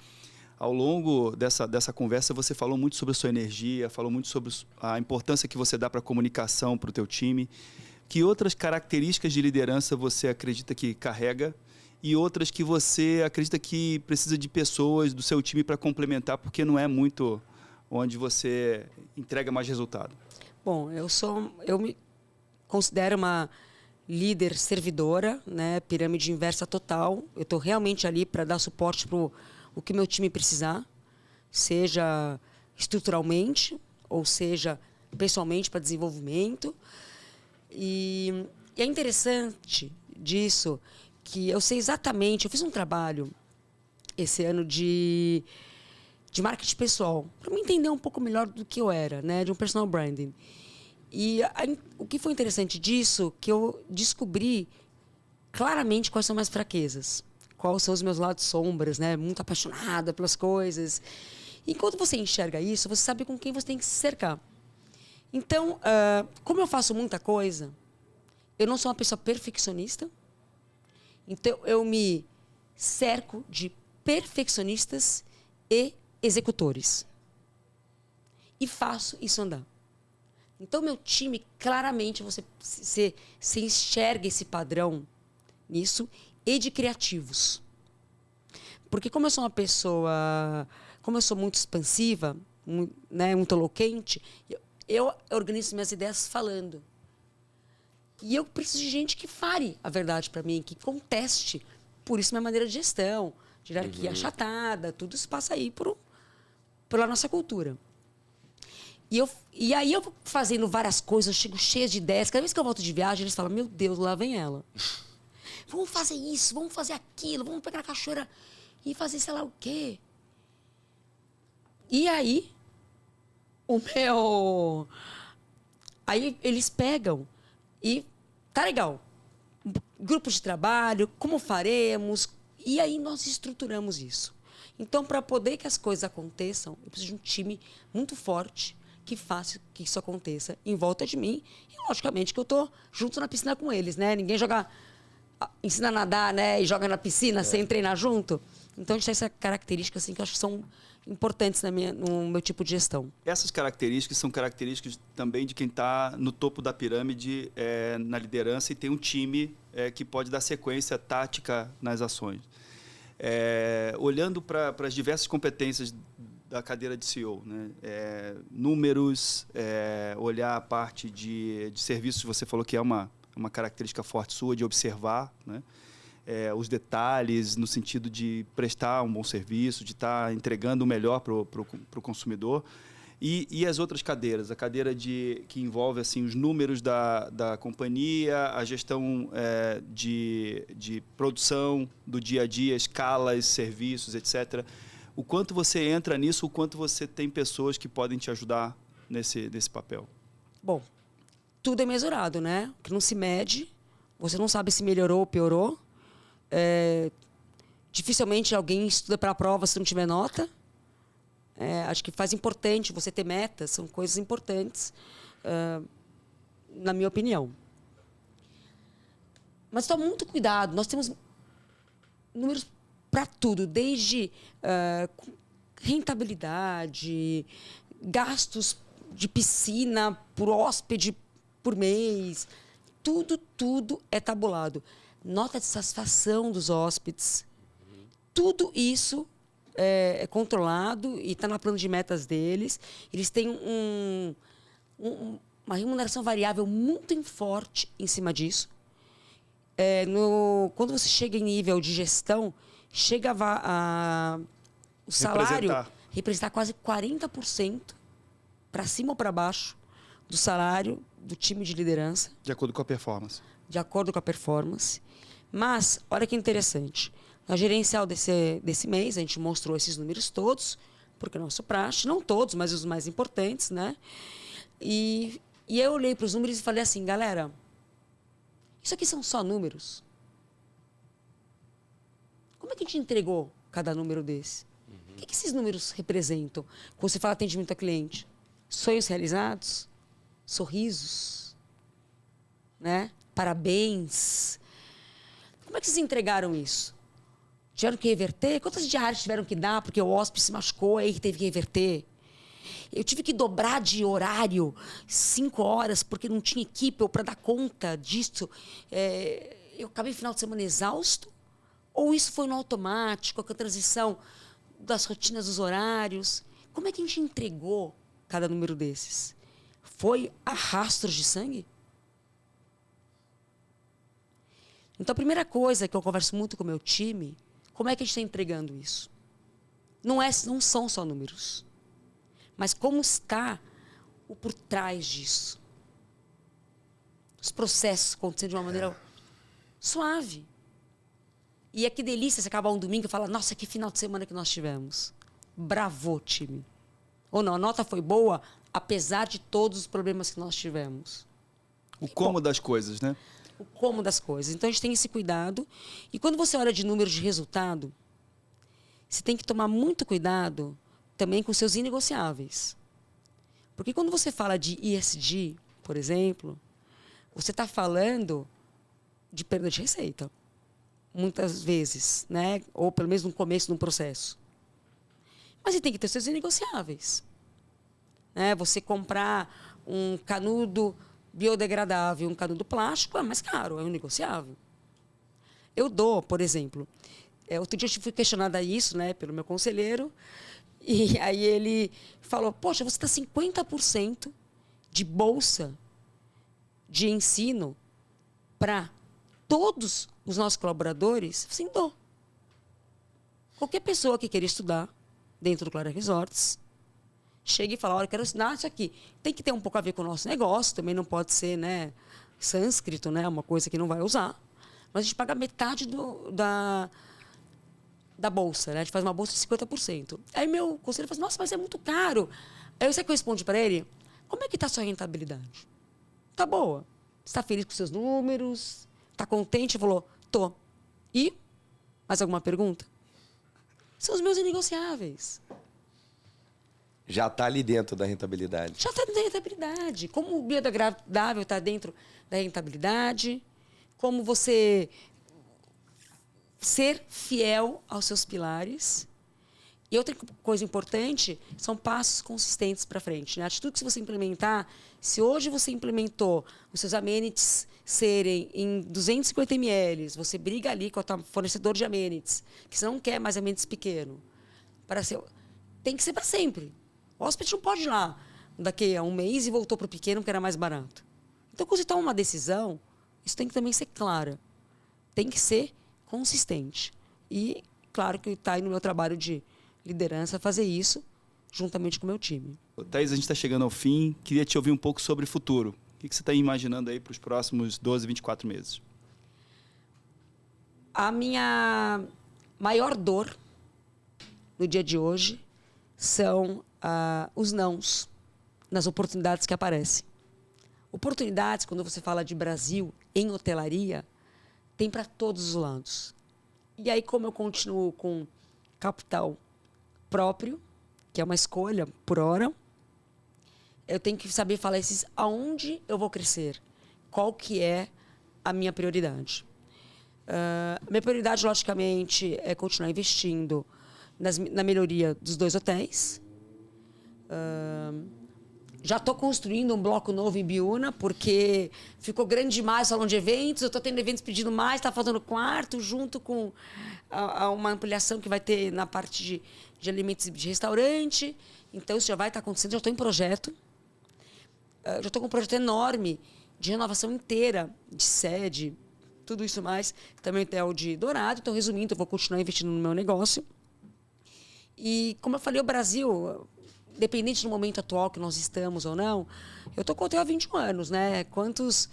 Ao longo dessa conversa, você falou muito sobre a sua energia, falou muito sobre a importância que você dá para a comunicação, para o teu time. Que outras características de liderança você acredita que carrega e outras que você acredita que precisa de pessoas do seu time para complementar, porque não é muito onde você entrega mais resultado? Bom, eu me considero uma líder servidora, né? Pirâmide inversa total. Eu estou realmente ali para dar suporte para o que meu time precisar, seja estruturalmente ou seja pessoalmente para desenvolvimento. E é interessante disso que eu sei exatamente, eu fiz um trabalho esse ano de marketing pessoal, para me entender um pouco melhor do que eu era, né, de um personal branding. E o que foi interessante disso, que eu descobri claramente quais são minhas fraquezas, quais são os meus lados sombras, né, muito apaixonada pelas coisas. E quando você enxerga isso, você sabe com quem você tem que se cercar. Então, como eu faço muita coisa, eu não sou uma pessoa perfeccionista. Então, eu me cerco de perfeccionistas e executores. E faço isso andar. Então, meu time, claramente, você enxerga esse padrão nisso e de criativos. Porque como eu sou uma pessoa... Como eu sou muito expansiva, muito eloquente, eu organizo minhas ideias falando. E eu preciso de gente que fale a verdade para mim, que conteste. Por isso, minha maneira de gestão, de hierarquia achatada, tudo isso passa aí pela nossa cultura. E aí eu vou fazendo várias coisas, eu chego cheia de ideias. Cada vez que eu volto de viagem, eles falam, meu Deus, lá vem ela. Vamos fazer isso, vamos fazer aquilo, vamos pegar a cachoeira e fazer sei lá o quê. E aí, Aí eles pegam e tá legal. Grupos de trabalho, como faremos? E aí nós estruturamos isso. Então, para poder que as coisas aconteçam, eu preciso de um time muito forte que faça que isso aconteça em volta de mim. E, logicamente, que eu tô junto na piscina com eles, né? Ninguém ensina a nadar, né? E joga na piscina sem treinar junto. Então, a gente tem essa característica assim, que eu acho que são importantes no meu tipo de gestão. Essas características são características também de quem está no topo da pirâmide na liderança e tem um time que pode dar sequência tática nas ações. Olhando para as diversas competências da cadeira de CEO, né? Números, olhar a parte de serviços, você falou que é uma característica forte sua, de observar, né? Os detalhes no sentido de prestar um bom serviço, de estar entregando o melhor para o consumidor. E as outras cadeiras, a cadeira que envolve assim, os números da companhia, a gestão de produção do dia a dia, escalas, serviços, etc. O quanto você entra nisso, o quanto você tem pessoas que podem te ajudar nesse papel? Bom, tudo é mesurado, né? O que não se mede, você não sabe se melhorou ou piorou. Dificilmente alguém estuda para a prova se não tiver nota. Acho que faz importante você ter metas, são coisas importantes, na minha opinião. Mas toma muito cuidado, nós temos números para tudo, desde rentabilidade, gastos de piscina por hóspede por mês, tudo é tabulado. Nota de satisfação dos hóspedes. Tudo isso é controlado e está no plano de metas deles. Eles têm uma remuneração variável muito forte em cima disso. Quando você chega em nível de gestão, chega o salário representar quase 40% para cima ou para baixo do salário do time de liderança. De acordo com a performance. De acordo com a performance. Mas, olha que interessante. Na gerencial desse mês, a gente mostrou esses números todos, porque é nosso praxe, não todos, mas os mais importantes, né? E eu olhei para os números e falei assim, galera, isso aqui são só números? Como é que a gente entregou cada número desse? O que esses números representam? Quando você fala atendimento a cliente, sonhos realizados, sorrisos, né? Parabéns. Como é que vocês entregaram isso? Tiveram que reverter? Quantas diárias tiveram que dar porque o hóspede se machucou aí que teve que reverter? Eu tive que dobrar de horário 5 horas porque não tinha equipe para dar conta disso. Eu acabei no final de semana exausto? Ou isso foi no automático, com a transição das rotinas dos horários? Como é que a gente entregou cada número desses? Foi a rastros de sangue? Então, a primeira coisa que eu converso muito com o meu time, como é que a gente está entregando isso? Não são só números, mas como está o por trás disso. Os processos acontecendo de uma maneira suave. E é que delícia você acabar um domingo e falar, nossa, que final de semana que nós tivemos. Bravo, time. Ou não, a nota foi boa, apesar de todos os problemas que nós tivemos. O como das coisas, né? O como das coisas. Então, a gente tem esse cuidado. E quando você olha de números de resultado, você tem que tomar muito cuidado também com seus inegociáveis. Porque quando você fala de ESG, por exemplo, você está falando de perda de receita. Muitas vezes, né? Ou pelo menos no começo de um processo. Mas você tem que ter seus inegociáveis. Né? Você comprar um canudo biodegradável, um canudo plástico, é mais caro, é inegociável. Eu dou, por exemplo, outro dia eu fui questionada isso, né, pelo meu conselheiro, e aí ele falou, poxa, você está 50% de bolsa de ensino para todos os nossos colaboradores? Sim, dou. Qualquer pessoa que queira estudar dentro do Clara Resorts, chega e fala, olha, eu quero ensinar isso aqui. Tem que ter um pouco a ver com o nosso negócio, também não pode ser, né, sânscrito, né, uma coisa que não vai usar. Mas a gente paga metade da bolsa, né? A gente faz uma bolsa de 50%. Aí meu conselheiro fala, nossa, mas é muito caro. Aí você que eu respondi para ele, como é que está a sua rentabilidade? Tá boa. Você está feliz com os seus números? Está contente? Ele falou, tô. E? Mais alguma pergunta? São os meus inegociáveis. Já está ali dentro da rentabilidade. Já está dentro da rentabilidade. Como o biodegradável está dentro da rentabilidade, como você ser fiel aos seus pilares. E outra coisa importante são passos consistentes para frente. Né? A atitude que você implementar, se hoje você implementou os seus amenities serem em 250 ml, você briga ali com o fornecedor de amenities, que você não quer mais amenities pequeno. Tem que ser para sempre. O hóspede não pode ir lá daqui a um mês e voltou para o pequeno que era mais barato. Então, quando você toma uma decisão, isso tem que também ser clara. Tem que ser consistente. E, claro que está aí no meu trabalho de liderança fazer isso juntamente com o meu time. Thaís, a gente está chegando ao fim. Queria te ouvir um pouco sobre o futuro. O que você está imaginando aí para os próximos 12, 24 meses? A minha maior dor no dia de hoje são os nãos nas oportunidades que aparecem. Oportunidades, quando você fala de Brasil em hotelaria, tem para todos os lados. E aí, como eu continuo com capital próprio, que é uma escolha por hora, eu tenho que saber falar aonde eu vou crescer, qual que é a minha prioridade. A minha prioridade, logicamente, é continuar investindo na melhoria dos 2 hotéis. Já estou construindo um bloco novo em Biúna, porque ficou grande demais o salão de eventos, eu estou tendo eventos pedindo mais, está faltando quarto, junto com uma ampliação que vai ter na parte de alimentos de restaurante. Então, isso já vai estar acontecendo, já estou em projeto. Já estou com um projeto enorme de renovação inteira, de sede, tudo isso mais. Também tem o de Dourado. Então, resumindo, eu vou continuar investindo no meu negócio. E, como eu falei, o Brasil, independente do momento atual que nós estamos ou não, eu estou com o hotel há 21 anos, né? Quantos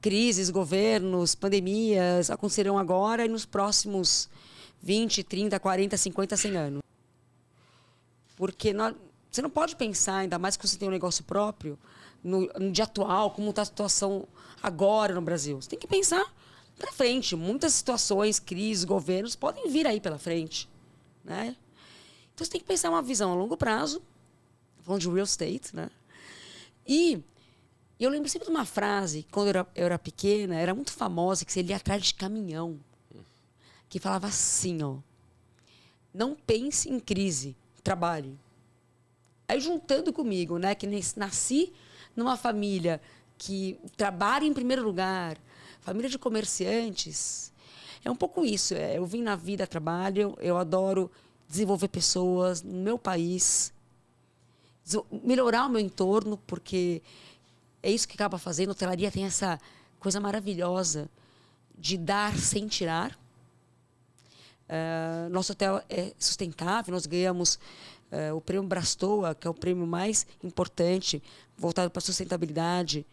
crises, governos, pandemias acontecerão agora e nos próximos 20, 30, 40, 50, 100 anos? Porque você não pode pensar, ainda mais que você tem um negócio próprio, no dia atual, como está a situação agora no Brasil. Você tem que pensar para frente. Muitas situações, crises, governos podem vir aí pela frente, né? Então você tem que pensar uma visão a longo prazo, falando de real estate, né? E eu lembro sempre de uma frase, quando eu era pequena, era muito famosa, que você lia atrás de caminhão, que falava assim, ó: não pense em crise, trabalhe. Aí juntando comigo, né, que nasci numa família que trabalha em primeiro lugar, família de comerciantes, é um pouco isso. Eu vim na vida, trabalho, eu adoro desenvolver pessoas no meu país, melhorar o meu entorno, porque é isso que acaba fazendo. A hotelaria tem essa coisa maravilhosa de dar sem tirar. Nosso hotel é sustentável, nós ganhamos o prêmio Brastoa, que é o prêmio mais importante voltado para a sustentabilidade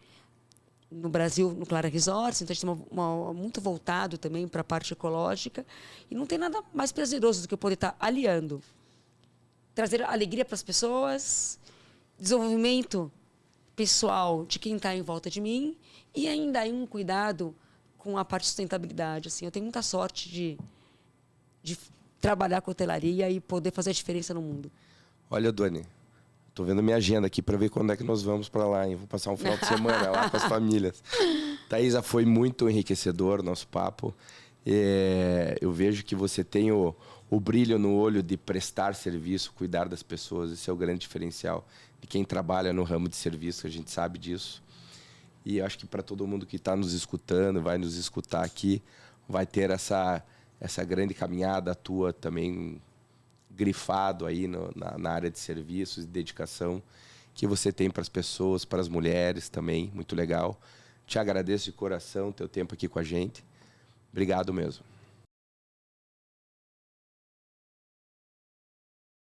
no Brasil, no Clara Resorts. Então, a gente tem muito voltado também para a parte ecológica. E não tem nada mais prazeroso do que eu poder estar aliando, trazer alegria para as pessoas, desenvolvimento pessoal de quem está em volta de mim e ainda aí um cuidado com a parte de sustentabilidade. Assim, eu tenho muita sorte de trabalhar com hotelaria e poder fazer a diferença no mundo. Olha, Doni, tô vendo minha agenda aqui para ver quando é que nós vamos para lá, hein? Vou passar um final de semana lá com as famílias. Thaisa, foi muito enriquecedor o nosso papo. Eu vejo que você tem o brilho no olho de prestar serviço, cuidar das pessoas. Esse é o grande diferencial de quem trabalha no ramo de serviço, a gente sabe disso. E eu acho que para todo mundo que está nos escutando, vai nos escutar aqui, vai ter essa grande caminhada tua também grifado aí na área de serviços e dedicação que você tem para as pessoas, para as mulheres também, muito legal. Te agradeço de coração teu tempo aqui com a gente. Obrigado mesmo.